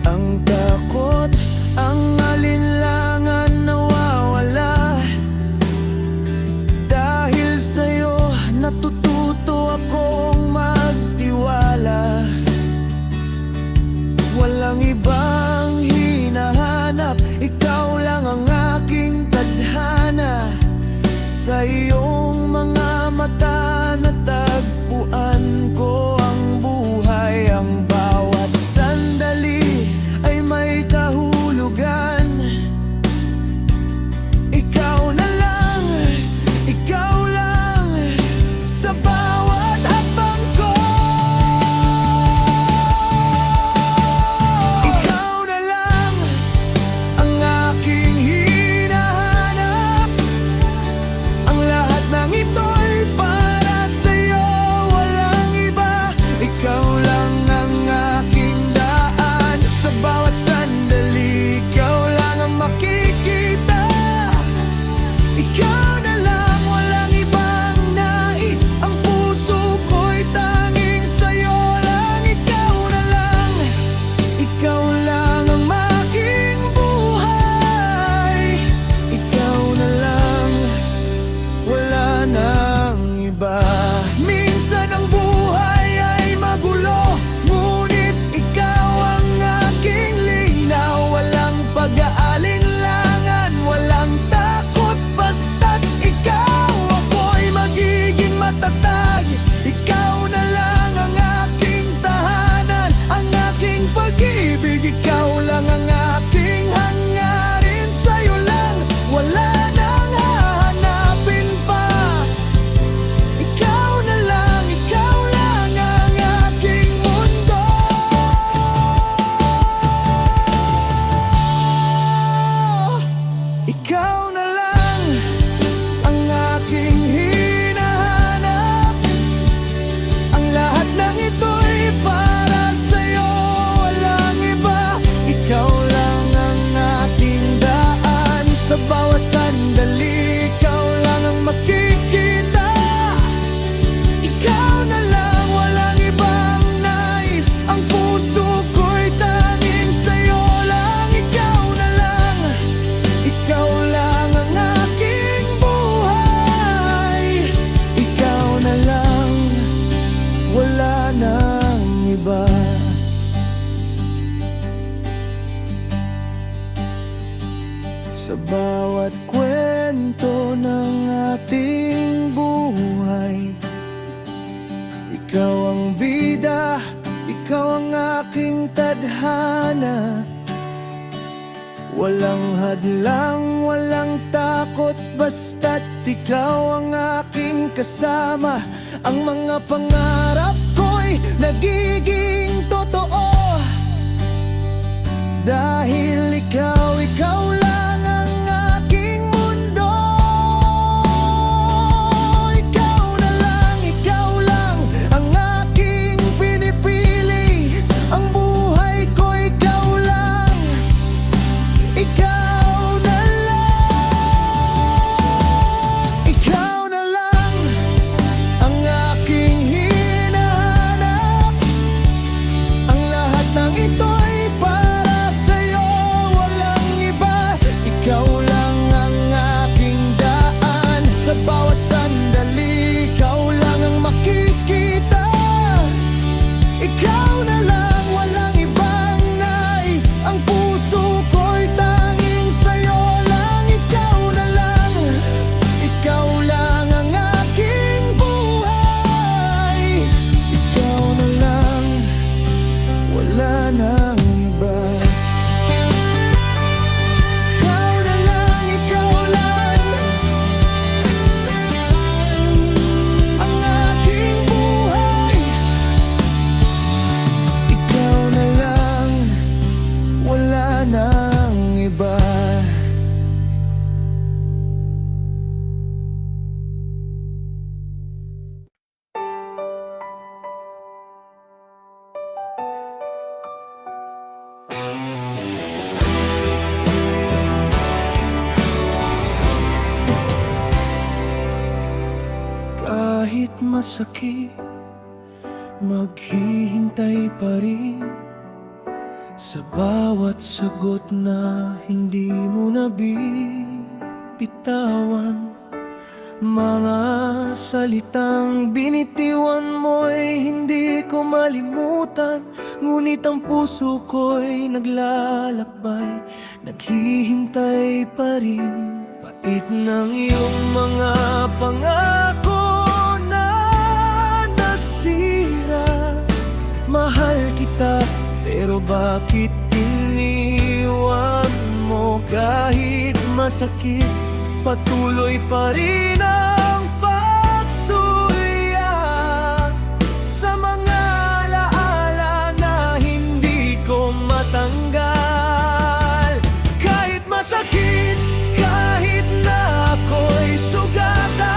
Ang takot, ang alinlangan nawawala. Dahil sa'yo natututo akong magtiwala. Walang ibang hinahanap, ikaw lang ang aking tadhana. Sa iyong mga mata natagpuan ko ang buhay. Ang bawat sandali ay may kahulugan. Ikaw na lang, ikaw lang sa bawat hakbang ko. Ikaw na lang ang aking hinahanap. Ang lahat ng ito'y para sa'yo, walang iba. Ikaw lang ang aking daan. Sa bawat sandali, ikaw lang ang makikita. Ikaw na lang, walang ibang nais. Ang puso ko'y tanging sa'yo lang. Ikaw na lang, ikaw lang ang aking buhay. Ikaw na lang, wala nang iba. Minsan ang buhay ay magulo, ngunit ikaw ang aking linaw. Walang pag-aalinlangan, walang takot, basta't ikaw. Ako'y magiging matatag. Ikaw na lang ang aking tahanan, ang aking pag-ibig. Ikaw lang ang aking hangarin. Sa'yo lang, wala nang hahanapin pa. Ikaw na lang ang aking mundo. Ikaw na lang ang aking hinahanap. Ang lahat ng ito'y para sa'yo, walang iba. Ikaw lang ang aking daan. Sa bawat sandali, ikaw lang ang makikita. Ikaw na lang, walang ibang nais. Ang puso ko'y tanging sa'yo lang. Ikaw na lang, ikaw lang ang aking buhay. Ikaw na lang, wala nang iba. Sa bawat kwento ng ating buhay, Ikaw ang bida, ikaw ang aking tadhana. Walang hadlang, walang takot, basta't ikaw ang aking kasama. Ang mga pangarap ko'y nagiging totoo, dahil ikaw lang ang aking mundo. Ikaw lang ang aking pinipili. Ang buhay ko ikaw lang, ikaw na lang. Ikaw na lang ang aking hinahanap. Ang lahat ng ito'y para sa'yo, walang iba. Ikaw lang ang aking daan. Sa bawat sandali, ikaw lang ang makikita. Ikaw na lang, walang ibang nais. Ang puso ko'y tanging sa'yo lang. Ikaw na lang, ikaw lang ang aking buhay. Ikaw na lang, wala nang iba. Ikaw na lang, ikaw lang ang aking buhay. Ikaw na lang, wala nang iba. Kahit masakit, maghihintay pa rin sa bawat sagot na hindi mo nabibitawan. Mga salitang binitiwan mo'y hindi ko malimutan, ngunit ang puso ko'y naglalakbay, naghihintay pa rin. Pait ng iyong mga pangako na nasira. Mahal kita, pero bakit iniwan mo? Kahit masakit, patuloy pa rin ang pagsuya sa mga alaala na hindi ko matanggal. Kahit masakit, kahit na ako'y sugatan,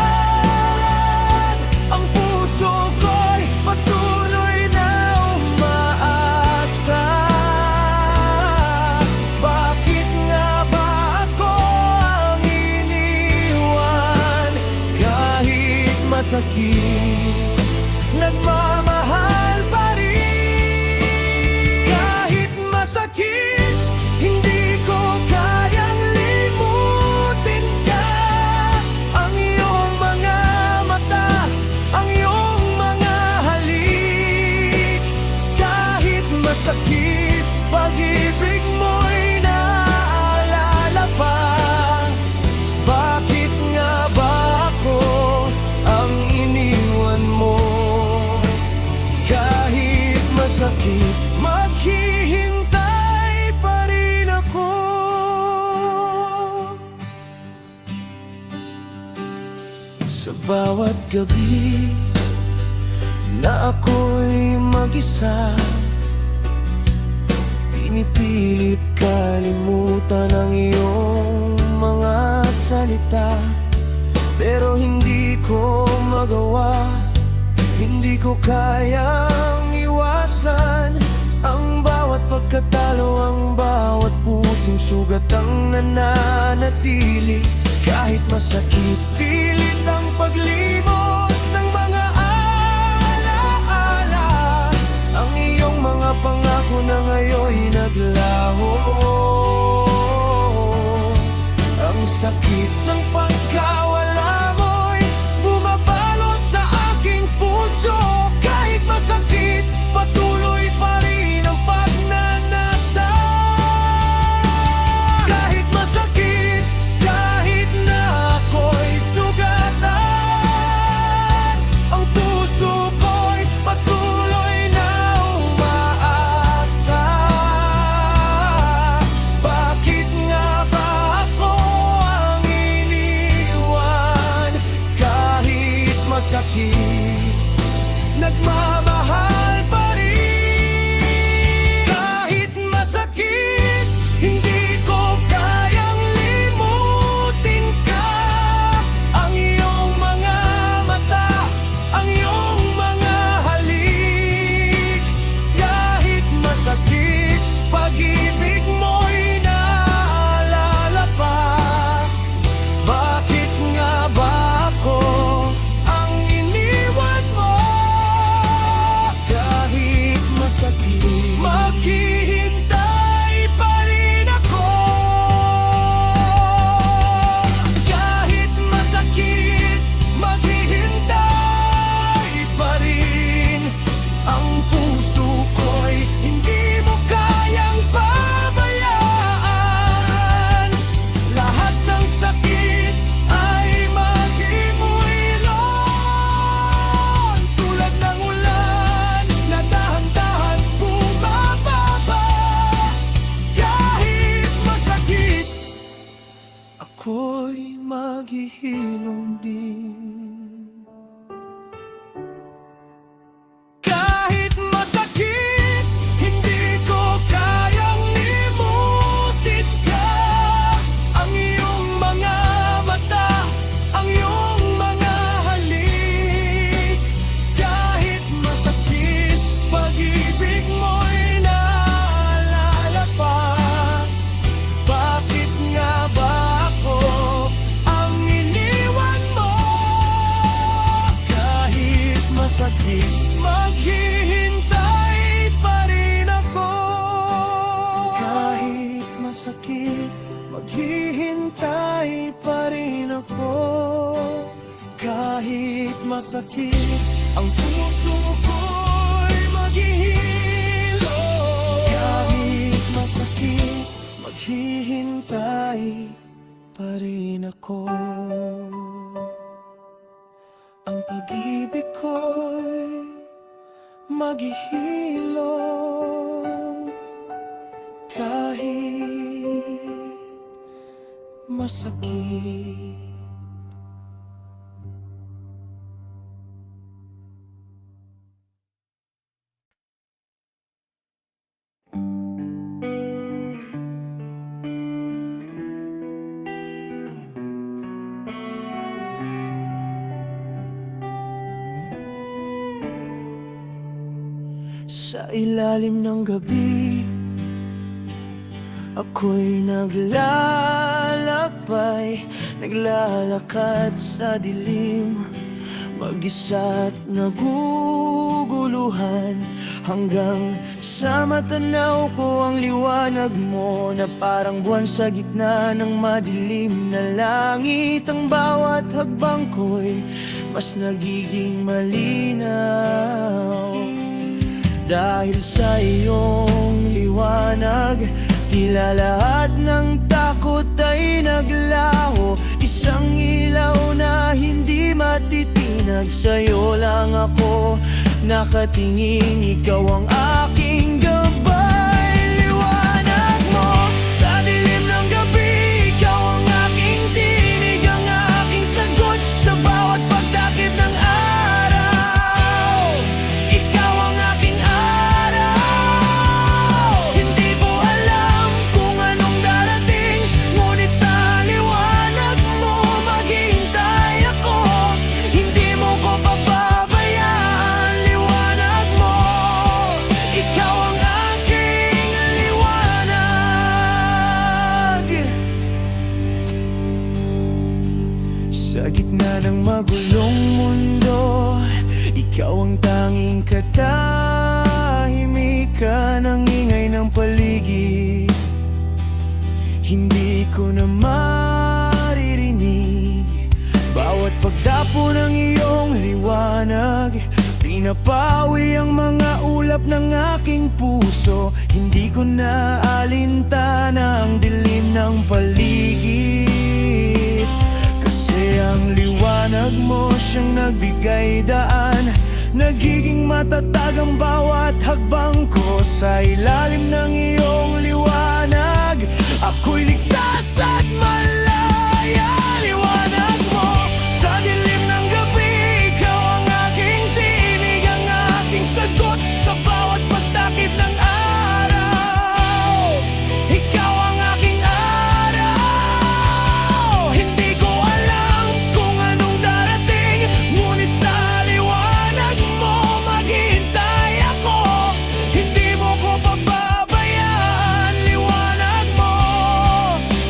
ang puso ko'y patuloy na umaasa. Bakit nga ba ako ang iniwan? Kahit masakit, nagmamahal pa rin. Kahit masakit, hindi ko kayang limutin ka. Ang iyong mga mata, ang iyong mga halik. Kahit masakit, pag-ibig mo'y naaalala pa. Bakit nga ba ako ang iniwan mo? Kahit masakit, maghihintay pa rin ako. Sa bawat gabi na ako'y mag-isa, pinipilit kalimutan ang iyong mga salita. Pero hindi ko magawa, hindi ko kayang iwasan ang bawat pagkatalo, ang bawat pusing sugat ang nananatili. Kahit masakit, pilit ang paglimos ng mga alaala. Ang iyong mga pangako na ngayon'y naglaho. Ang sakit ng pagkawala mo'y bumabalot sa aking puso. Kahit masakit, patuloy pa rin ang pagnanasa. Kahit masakit, kahit na ako'y sugatan, ang puso ko'y ako'y maghihilom din. Kahit masakit, hindi ko kayang limutin ka. Ang iyong mga mata, ang iyong mga halik. Kahit masakit, pag-ibig mo'y naalala pa. Bakit nga ba ako ang iniwan mo? Kahit masakit, maghihintay pa rin ako. Kahit masakit, maghihintay pa rin ako. Kahit masakit, ang puso ko'y maghihilo. Kahit masakit, maghihintay pa rin ako. Ang pag-ibig ko'y maghihilo. Kahit masakit. Sa ilalim ng gabi, ako'y naglalakbay, naglalakad sa dilim, mag-isa't naguguluhan, hanggang sa matanaw ko ang liwanag mo na parang buwan sa gitna ng madilim na langit. Ang bawat hagbang ko'y mas nagiging malinaw dahil sa iyong liwanag. Tila lahat ng takot ay naglaho, isang ilaw na hindi matitinag. Sa'yo lang ako nakatingin, ikaw ang aking gabay. Liwanag mo sa dilim ng gabi, ikaw ang aking tinig, ang aking sagot sa bawat pagdakip ng araw. Ikaw ang aking araw. Hindi ko alam kung anong darating, ngunit sa liwanag mo maghihintay ako. Hindi mo ko pababayaan. Liwanag mo, ikaw ang aking liwanag. Sa gitna ng magulong mundo, ikaw ang tanging katahimikan ng ingay ng paligid. Hindi ko na maririnig bawat pagdapo ng iyong liwanag. Pinapawi ang mga ulap ng aking puso. Hindi ko na alintana ang dilim ng paligid, kasi ang liwanag mo siyang nagbigay daan. Nagiging matatag ang bawat hagbang ko sa ilalim ng iyong liwanag. Ako'y ligtas at malaya. Liwanag mo sa dilim ng gabi, ikaw ang aking tinig, ang aking sagot sa bawat pagtakip ng araw. Ikaw ang aking araw. Hindi ko alam kung anong darating, ngunit sa liwanag mo maghihintay ako. Hindi mo ko pababayaan. Liwanag mo,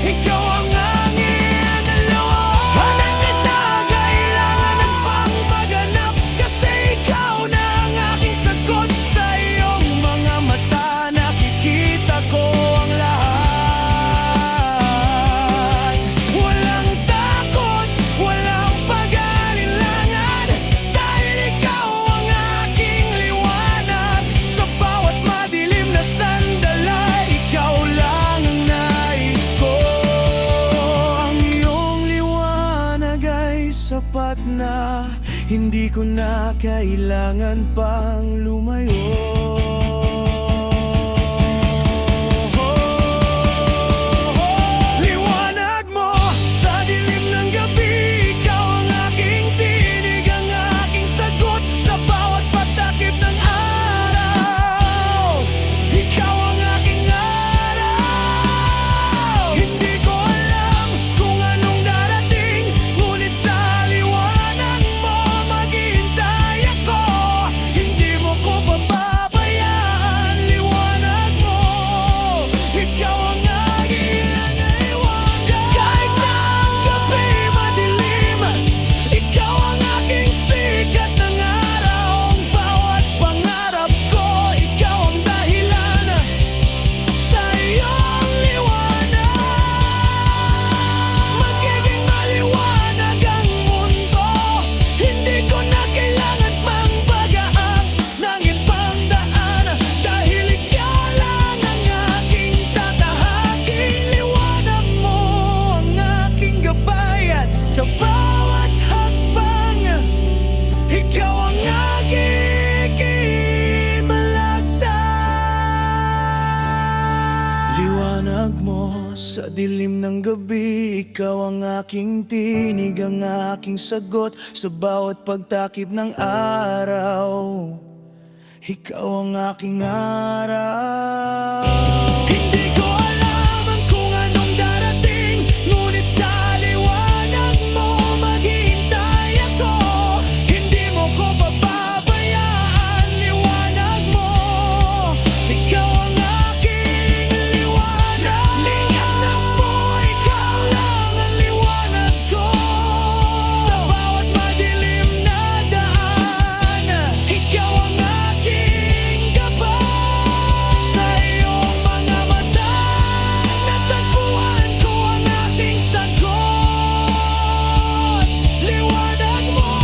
ikaw ang hangin na loob. Hanap kita, kailangan ng pangmaganap, kasi ikaw na ang aking sagot. Sa iyong mga mata nakikita ko ang lahat. Walang takot, walang pag-alinlangan, dahil ikaw ang aking liwanag. Sa bawat madilim na sandala, ikaw lang ang nais ko. Ang iyong liwanag ay sapat na, hindi ko na kailangan pang lumayo. Liwanag mo sa Sa dilim ng gabi, ikaw ang aking tinig, ang aking sagot. Sa bawat pagtakip ng araw, ikaw ang aking araw. Hindi ko alam ang kung anong darating, ngunit sa liwanag mo maghihintay ako. Hindi mo ko pababayaan, liwanag mo. Ikaw ang aking liwanag. Liwanag mo, ikaw lang ang liwanag ko. Sa bawat madilim na daan, ikaw ang aking gabay. Sa iyong mga mata, natagpuan ko ang aking sagot. Liwanag mo,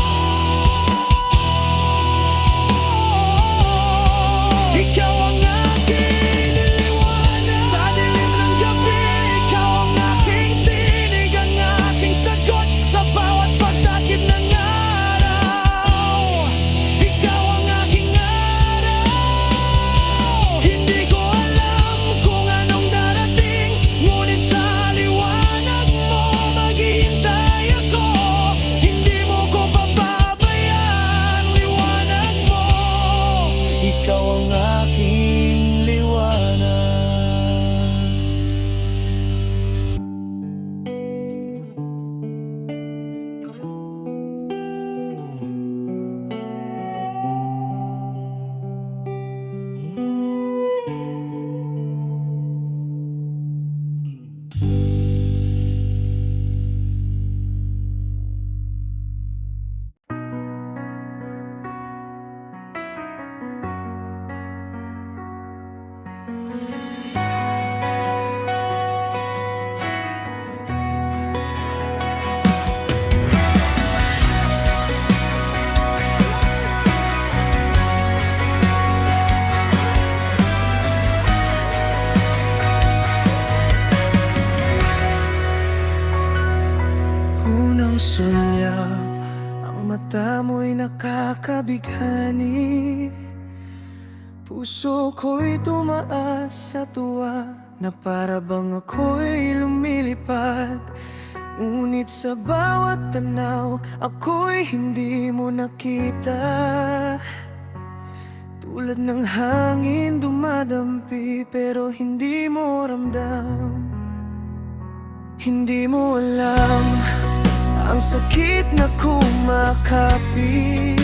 ikaw ang aking liwanag. Sa dilim ng gabi, ikaw ang aking tinig, ang aking sagot. Sa bawat pagtakip ng araw, ikaw ang aking araw. Hindi ko alam kung anong darating, ngunit sa liwanag mo maghihintay ako. Hindi mo ko pababayaan, liwanag mo. Ikaw ang aking liwanag. Unang sulyap, ang mata mo'y nakakabighani. Puso ko'y tumaas sa tuwa, na para bang ako'y lumilipad. Ngunit sa bawat tanaw, ako'y hindi mo nakita. Tulad ng hangin dumadampi, pero hindi mo ramdam. Hindi mo alam ang sakit na kumakapit.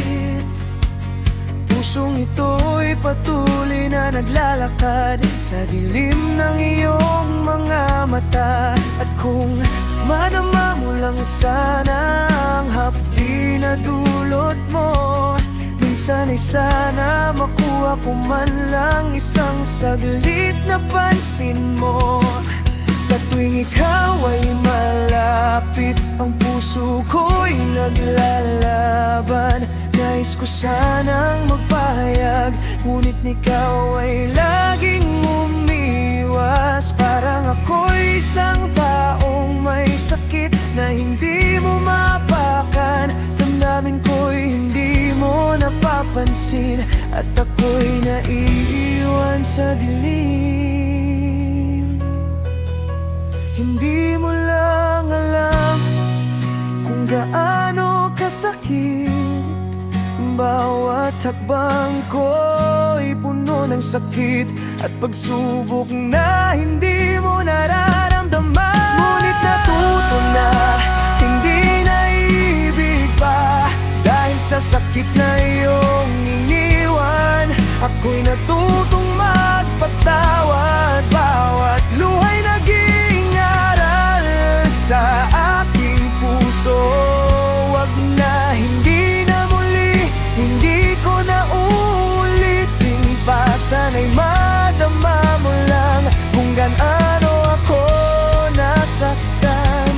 Pusong ito'y patuloy na naglalakad sa dilim ng iyong mga mata. At kung madama mo lang sana ang hapdi na dulot mo, minsan ay sana makuha ko man lang isang saglit na pansin mo. Sa tuwing ikaw ay malapit, ang puso ko'y naglalaban. Nais ko sanang magpahayag, ngunit ikaw ay laging umiwas. Parang ako'y isang taong may sakit na hindi mo mapakan. Damdamin ko'y hindi mo napapansin, at ako'y naiiwan sa dilim. Hindi mo lang alam kung gaano kasakit. Bawat hakbang ko'y puno ng sakit at pagsubok na hindi mo nararamdaman. Ngunit natuto na, hindi naibig pa, dahil sa sakit na iyong iniwan. Ako'y natutong magpatawad. Bawat luha'y naging aral sa aking puso. Wag na, hindi na muli, hindi ko na uulitin pa. Sana'y madama mo lang kung gaano ako nasaktan.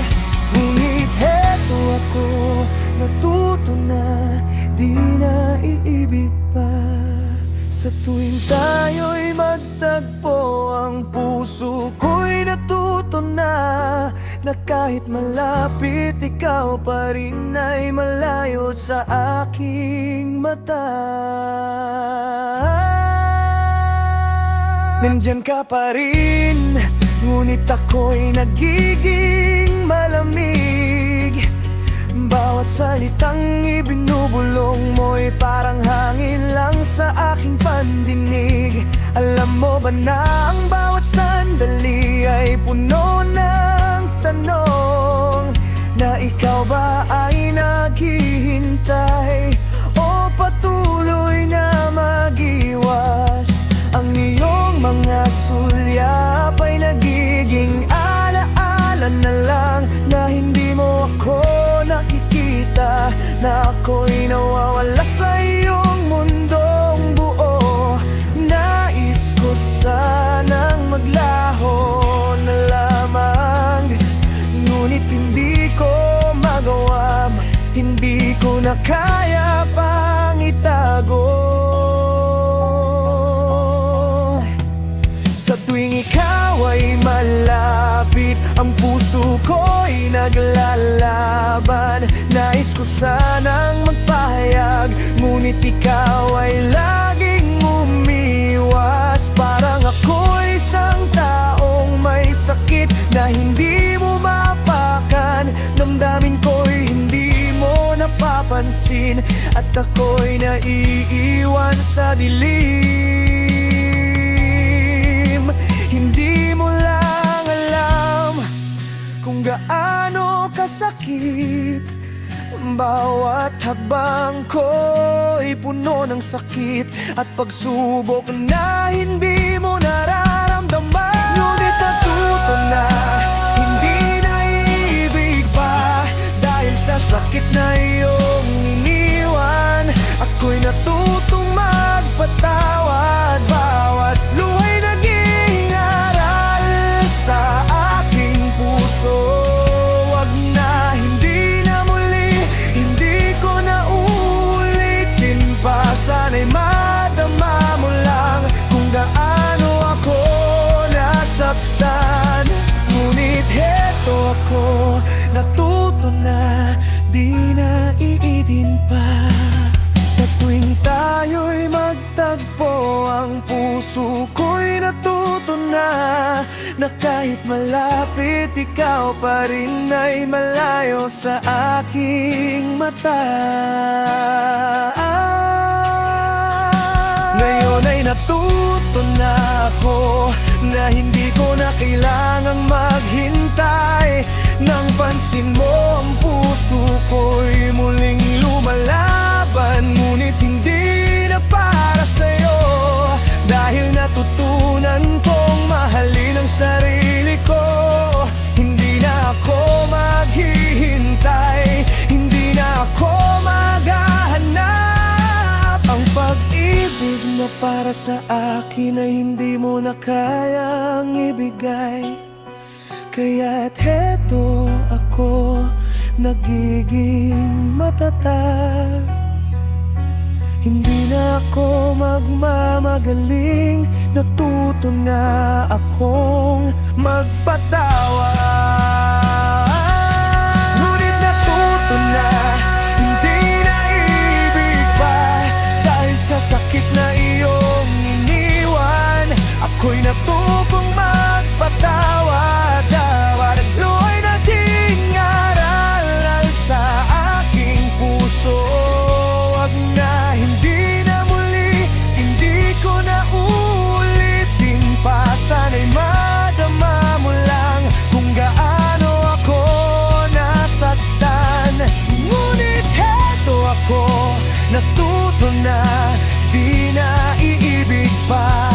Ngunit heto ako, natuto na, di na iibig pa. Sa tuwing tayo'y magtagpo, ang puso ko'y natuto na kahit malapit, ikaw pa rin ay malayo sa aking mata. Nandyan ka pa rin, ngunit ako'y nagiging malamig. Bawat salitang ibinubulong mo'y parang hangin lang sa aking pandinig. Alam mo ba na ang bawat sandali ay puno ng tanong, na ikaw ba ay naghihintay o patuloy na mag-iwas? Ang iyong mga sulyap ay nagiging alaala na lang, na hindi mo ako nakikita, na ako'y nawawala sa iyong mundong buo. Nais ko sanang maglaho na lamang, ngunit hindi ko magawa, hindi ko na kaya pang itago. Sa tuwing ikaw ay malapit, ang puso ko'y naglalaban. Nais ko sanang magpahayag, ngunit ikaw ay laging umiwas. Parang ako'y isang taong may sakit na hindi mo mapakan. Damdamin ko'y hindi mo napapansin, at ako'y naiiwan sa dilim. Hindi mo lang alam kung gaano kasakit. Bawat hakbang ko'y puno ng sakit at pagsubok na hindi mo nararamdaman. Ngunit natuto na hindi na ibig pa, dahil sa sakit na iyong iniwan. Ako'y natutong magpatawad. Bawat luhay naging aral sa aking puso. Wag na, hindi na muli, hindi ko na uulitin pa. Sana'y madama mo lang kung gaano ako nasaktan. Ngunit heto ako, natuto na, di na iitin pa. Sa tuwing tayo'y magtagpo, ang puso ko'y natuto na, na kahit malapit, ikaw pa rin ay malayo sa aking mata. Ngayon ay natuto na ako, na hindi ko na kailangang maghintay. Nang pansin mo ang puso ko'y muling lumalaban, ngunit hindi na para sa'yo, dahil natutunan kong mahalin ang sarili ko. Hindi na ako maghihintay, hindi na ako maghahanap. Ang pag-ibig na para sa akin ay hindi mo na kayang ibigay. Kaya't heto ako, nagiging matatag. Hindi na ako magmamagaling, natuto na akong magpatawad. Ngunit natuto na hindi na ibig pa, dahil sa sakit na iyong iniwan. Ako'y natutong magpatawad. Ang luhay naging aral sa aking puso. Wag na, hindi na muli, hindi ko na uulitin pa. Sana'y madama mo lang kung gaano ako nasaktan. Ngunit heto ako, natuto na, di na iibig pa.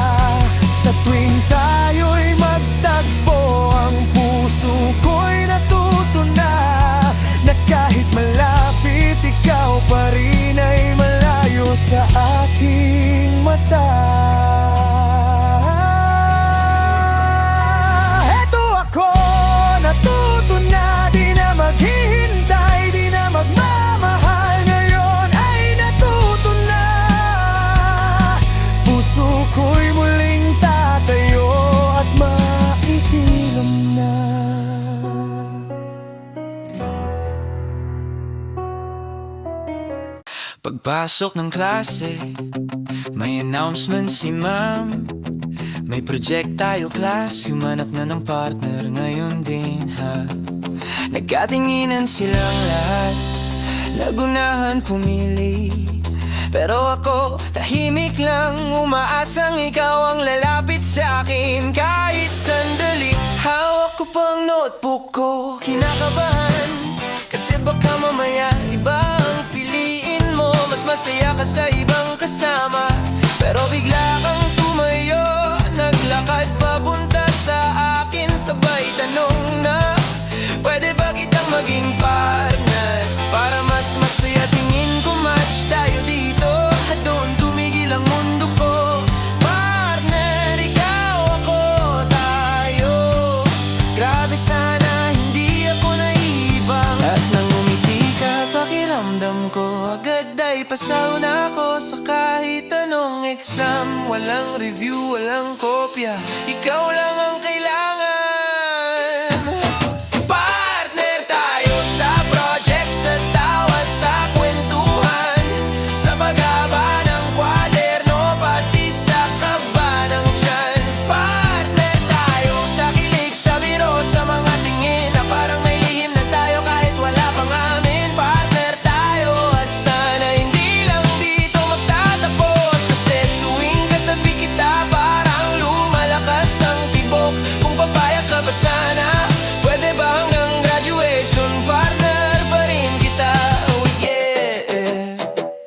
Sa tuwing tayo'y magtagpo, ang puso ko'y natuto na, na kahit malapit, ikaw pa rin ay malayo sa aking mata. Heto ako, natuto na, di na maghihintay, di na magmamahal. Ngayon ay natuto na, puso ko'y muling tatayo at maiilam na. Pagpasok ng klase, may announcement si ma'am. May project tayo class, humanap na ng partner ngayon din ha. Nagkatinginan silang lahat, nagunahan pumili. Pero ako, tahimik lang, umaasang ikaw ang lalapit sa akin. Kahit sandali, hawak ko pang notebook ko, kinakabahan kasi baka mamaya iba ang piliin mo. Mas masaya ka sa ibang kasama, pero bigla kang tumayo, naglakad papunta sa akin. Sabay tanong na, pwede ba kitang maging partner? Para mas masaya, tingin ko match tayo dito. At doon tumigil ang mundo ko. Partner, ikaw ako, tayo. Grabe sana, hindi ako naiibang. At nang umiti ka, pakiramdam ko agad ay pasauna ko sa kahit anong exam. Walang review, walang kopya, ikaw lang ang kailangan. Partner tayo sa project, sa tawa, sa kwentuhan, sa paghaba ng kwaderno, pati sa kaba ng tiyan. Partner tayo sa kilig, sa biro, sa mga tingin na parang may lihim na tayo kahit wala pang amin. Partner tayo at sana hindi lang dito magtatapos, kasi tuwing katabi kita parang lumalakas ang tibok. Kung papayag ka ba sana, pwede ba hanggang graduation partner pa rin kita? Oh yeah.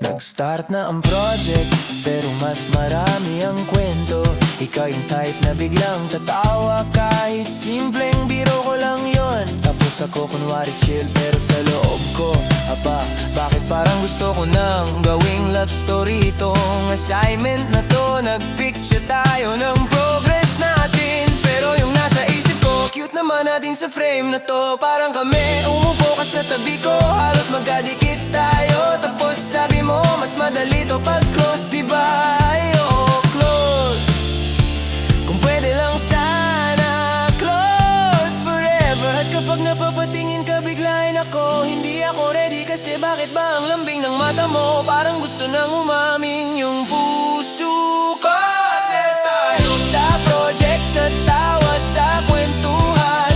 Nag-start na ang project, pero mas marami ang kwento. Ikaw yung type na biglang tatawa kahit simpleng biro ko lang yon. Tapos ako kunwari chill, pero sa loob ko, aba, bakit parang gusto ko nang gawing love story itong assignment na to? Nagpicture tayo ng progress natin, pero yung nasa isip ko, cute naman natin sa frame na to. Parang kami, umupo ka sa tabi ko, halos magkadikit tayo. Tapos sabi mo, mas madali to pag close, diba? Ayoko close, kung pwede lang sana close forever. At kapag napapatingin ka, biglain ako, hindi ako ready. Kasi bakit ba ang lambing ng mata mo parang gusto nang umaming yung puso ko? Partner tayo sa project, sa tawa, sa kwentuhan,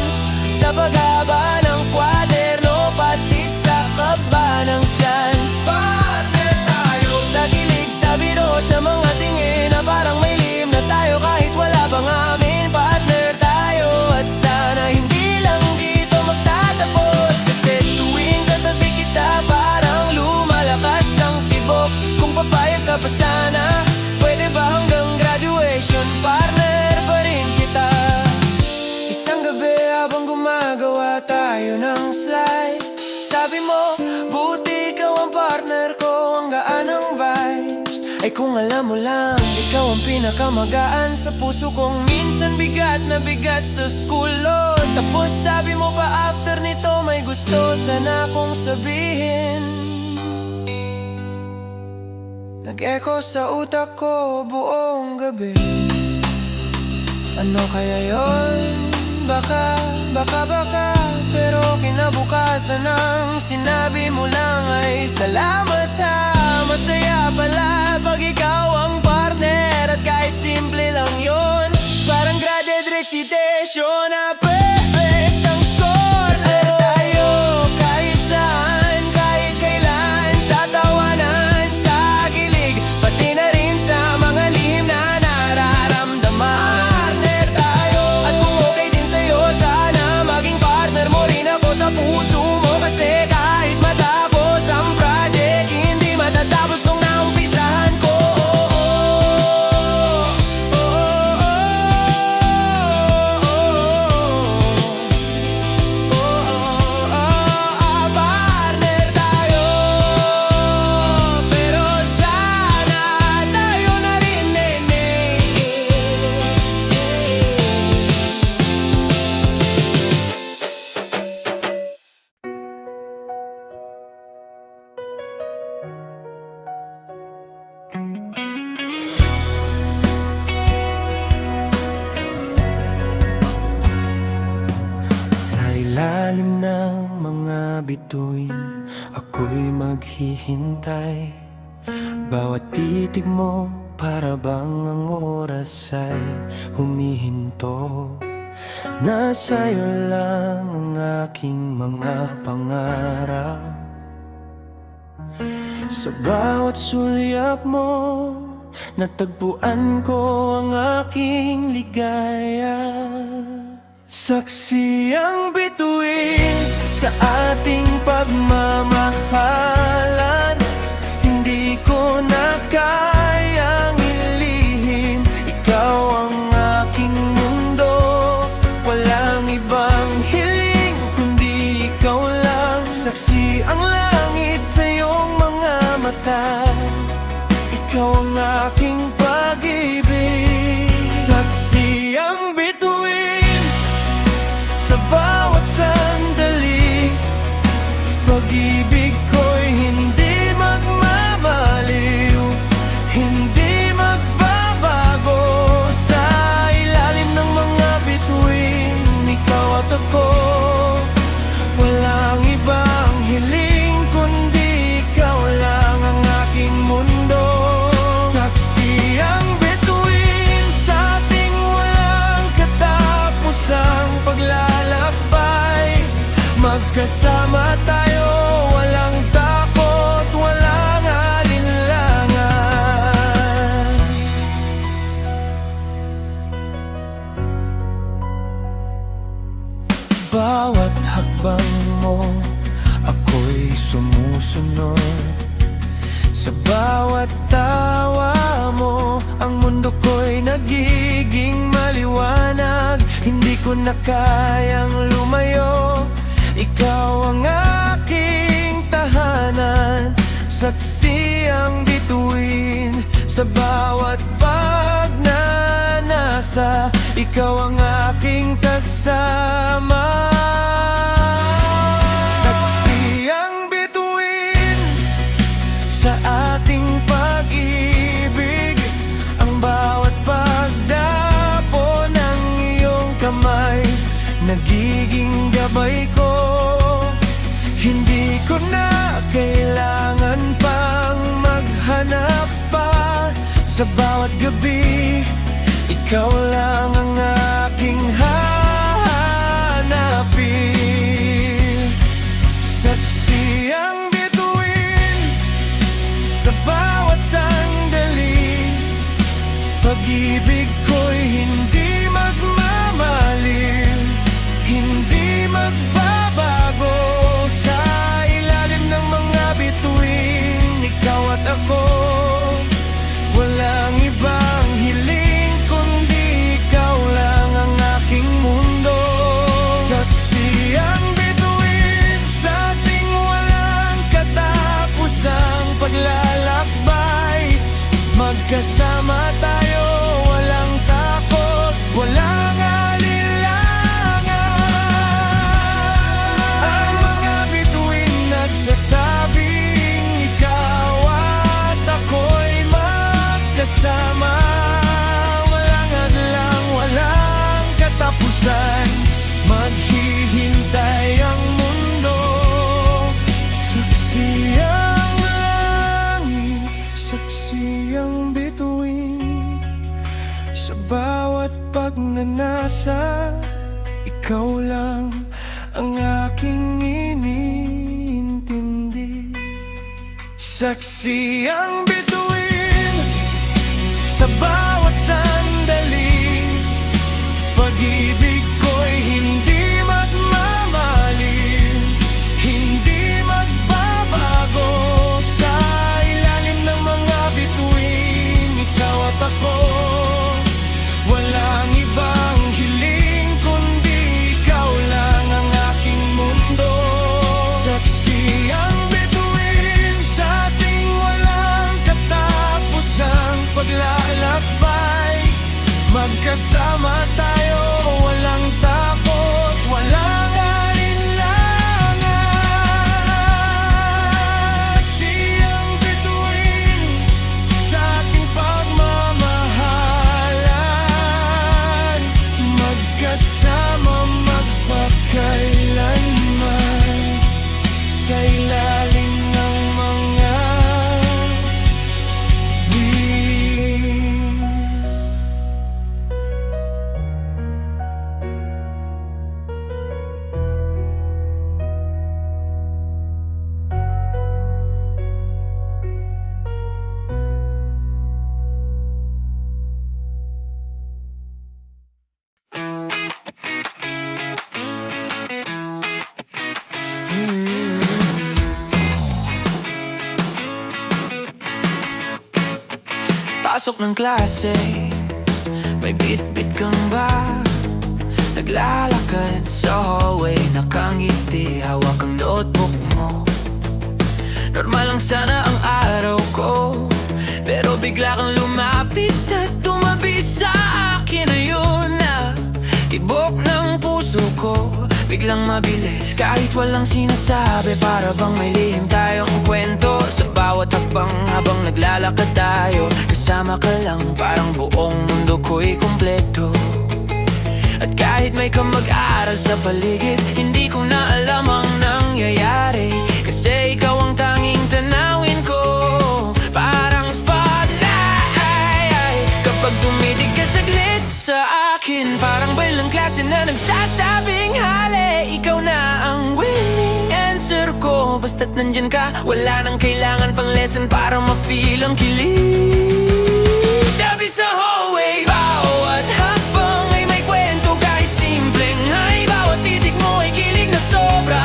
sa paghaba ng kwaderno, pati sa kaba ng tiyan. Partner tayo sa kilig, sa biro, sa mga tingin na parang may lihim na tayo kahit wala pang amin. Partner tayo at sana hindi lang dito magtatapos, kasi tuwing katabi kita parang lumalakas ang tibok. Kung papayag ka pa sana, pwede ba hanggang graduation partner pa rin kita? Isang gabi habang gumagawa tayo ng slide, sabi mo, buti ikaw ang partner ko, ang gaan ng vibes. Ay kung alam mo lang, ikaw ang pinakamagaan sa puso kong minsan bigat na bigat sa school load. Tapos sabi mo pa after nito, may gusto sana akong sabihin. Nag-echo sa utak ko buong gabi. Ano kaya yon? Baka, pero kinabukasan ang sinabi mo lang ay salamat ha. Masaya pala pag ikaw ang partner, at kahit simple lang yon, parang graded recitation na perfect ang score. Pero tayo kahit saan, kahit kailan, sa tawanan, sa kilig, pati na rin sa mga lihim na nararamdaman. Partner tayo, at kung okay din sa'yo, sana maging partner mo rin ako sa puso mo. Kasi kahit matapos ang project, hindi matatapos nung naumpisahan ko. Partner tayo, pero sana tayo na rin, Sa ilalim ng mga bituin, ako'y maghihintay. Bawat titig mo para bang ang oras ay humihinto. Nasa'yo lang ang aking mga pangarap. Sa bawat sulyap mo, natagpuan ko ang aking ligaya. Saksi ang bituin sa ating pagmamahalan. Hindi ko na kayang ilihim, ikaw ang aking mundo. Walang ibang hiling kundi ikaw lang. Saksi ang langit sa iyong mga mata, ikaw ang aking pag-ibig. Saksi ang bituin sa bawat sandali, pag-ibig ko'y hindi magmamaliw, hindi magbabago. Sa ilalim ng mga bituin, ikaw at ako. Walang ibang hiling kundi ikaw lang ang aking mundo. Saksi ang bituin sa ating walang katapusang paglalakbay. Magkasama tayo, walang takot, walang alinlangan. Bawat hakbang mo, ako'y sumusunod. Sa bawat tawa mo, ang mundo ko'y nagiging maliwanag. Hindi ko na kayang lumayo, ikaw ang aking tahanan. Saksi ang bituin sa bawat pagnanasa, ikaw ang aking kasama. Saksi ang bituin sa ating pag-ibig, ang bawat pagdapo ng iyong kamay, nagiging gabay ko. Hindi ko na kailangan pang maghanap pa. Sa bawat gabi, ikaw lang ang aking hahanapin. Saksi ang bituin sa bawat sandali, pag-ibig ko'y hindi magmamaliw, hindi magbabago. Sa ilalim ng mga bituin, ikaw at ako. Walang ibang hiling kundi ikaw lang ang aking mundo. Saksi ang bituin sa ating walang katapusang paglalakbay. Magkasama tayo, walang takot, walang alinlangan. Ang mga bituin nagsasabing ikaw at ako'y magkasama. Walang hadlang, walang katapusan, maghihintay ang mundo. Saksi ang langit, saksi ang bituin sa bawat pagnanasa, ikaw lang ang aking iniintindi. Saksi ang bituin sa bawat sandali, pag-ibig ko'y hindi magmamaliw, hindi magbabago. Sa ilalim ng mga bituin, ikaw at ako. Walang ibang hiling kundi ikaw lang ang aking mundo. Saksi ang bituin sa ating walang Pasok ng klase, may bit-bit kang bag. Naglalakad sa hallway, nakangiti, hawak ang notebook mo. Normal lang sana ang araw ko, pero bigla kang lumapit at tumabi sa akin. Ayun na, tibok ng puso ko, biglang mabilis kahit walang sinasabi. Para bang may lihim tayong kwento sa bawat hakbang habang naglalakad tayo. Kasama ka lang, parang buong mundo ko'y kumpleto. At kahit may kamag-aral sa paligid, hindi ko na alam ang nangyayari. Kasi ikaw ang tanging tanawin ko, parang spotlight. Kapag tumitig ka saglit sa akin, parang bailang klase na nagsasabing hali. Ikaw na ang winning answer ko, basta't nandyan ka. Wala nang kailangan pang lesson para ma-feel ang kilig. Tabi sa hallway, bawat hakbang ay may kwento, kahit simpleng hay. Bawat titig mo ay kilig na sobra.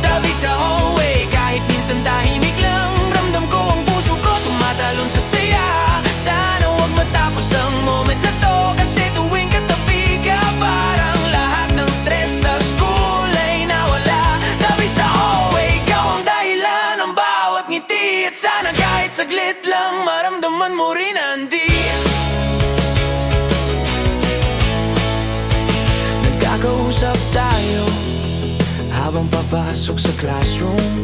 Tabi sa hallway, kahit minsan tahimik lang, ramdam ko ang puso ko tumatalon sa saya. Sana wag matapos ang moment na to, kasi tuwing katabi ka, parang lahat ng stress sa school ay nawala. Tabi sa hallway, ikaw ang dahilan ng bawat ngiti. At sana kahit saglit lang, maramdaman mo rin andi. Nagkakausap tayo habang papasok sa classroom.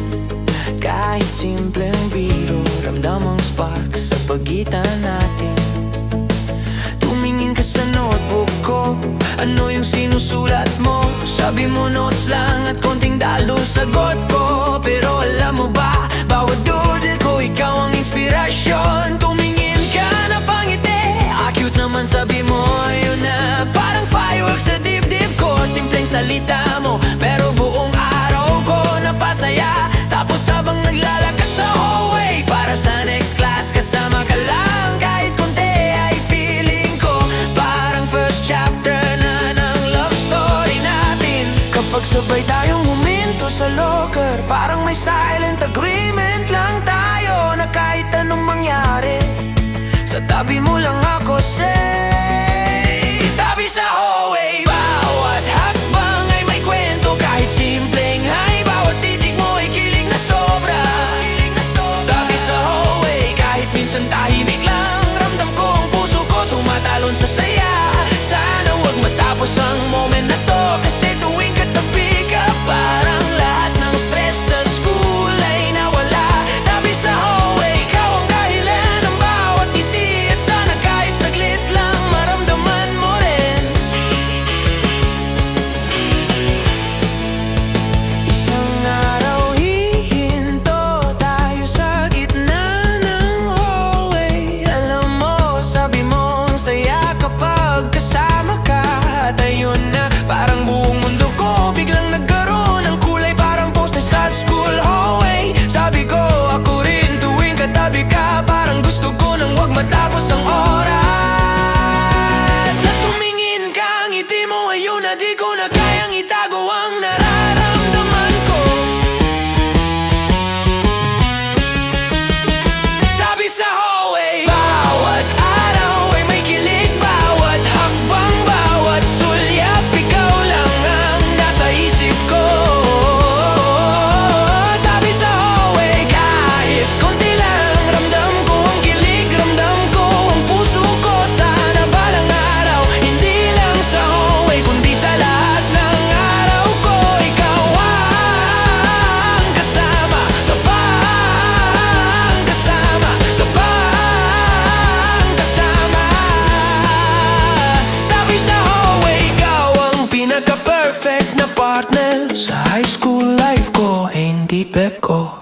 Kahit simpleng biro, ramdam ang spark sa pagitan natin. Tumingin ka sa notebook ko, ano yung sinusulat mo? Sabi mo notes lang at konting dalo sagot ko. Pero alam mo ba, bawat doodle ko, ikaw ang inspirasyon. Tumingin ka na pangiti, cute naman sabi mo, yun na. Parang fireworks sa dibdib ko, simpleng salita mo, pero buong araw ko napasaya. Tapos habang naglalakad sa hallway, para sa next class kasama ka lang. Kahit konti ay feeling ko, parang first chapter na ng love story natin. Kapag sabay tayong huminto sa locker, parang may silent agreement lang tayo, na kahit anong mangyari, sa tabi mo lang ako safe. Tabi sa hallway, bawat hakbang ay may kwento, kahit simpleng hay. Bawat titig mo ay kilig na sobra. Tabi sa hallway, kahit minsan tahimik lang, ramdam ko ang puso ko tumatalon sa saya. Sana wag matapos ang moment na to, kasi tuwing katabi ka, parang lahat ng stress sa school ay nawala. Tabi sa hallway, ikaw ang dahilan ng bawat ngiti. At sana kahit saglit lang, maramdaman mo rin. Isang araw hihinto tayo sa gitna ng hallway. Alam mo, sabi mo ang saya kapag kasama ka. At ayun na, parang buong mundo ko biglang nagkaroon ng kulay, parang poster sa school hallway. Sabi ko, ako rin tuwing katabi ka, parang gusto ko nang wag matapos ang oras. At tumingin ka, ngiti mo ayun na, di ko na kayang itago ang nararamdaman ko. Tabi sa hallway, bawat araw ay may kilig. Bawat hakbang, bawat sulyap, ikaw lang ang nasa isip ko. Tabi sa hallway, kahit konti lang, ramdam ko ang kilig, ramdam ko ang puso ko. Sana balang araw, hindi lang sa hallway, kundi sa lahat ng araw ko, ikaw ang kasama, tabang kasama, tabang kasama. Tabi sa hallway, ikaw ang pinaka-perfect na partner sa high school life ko, hindi peko.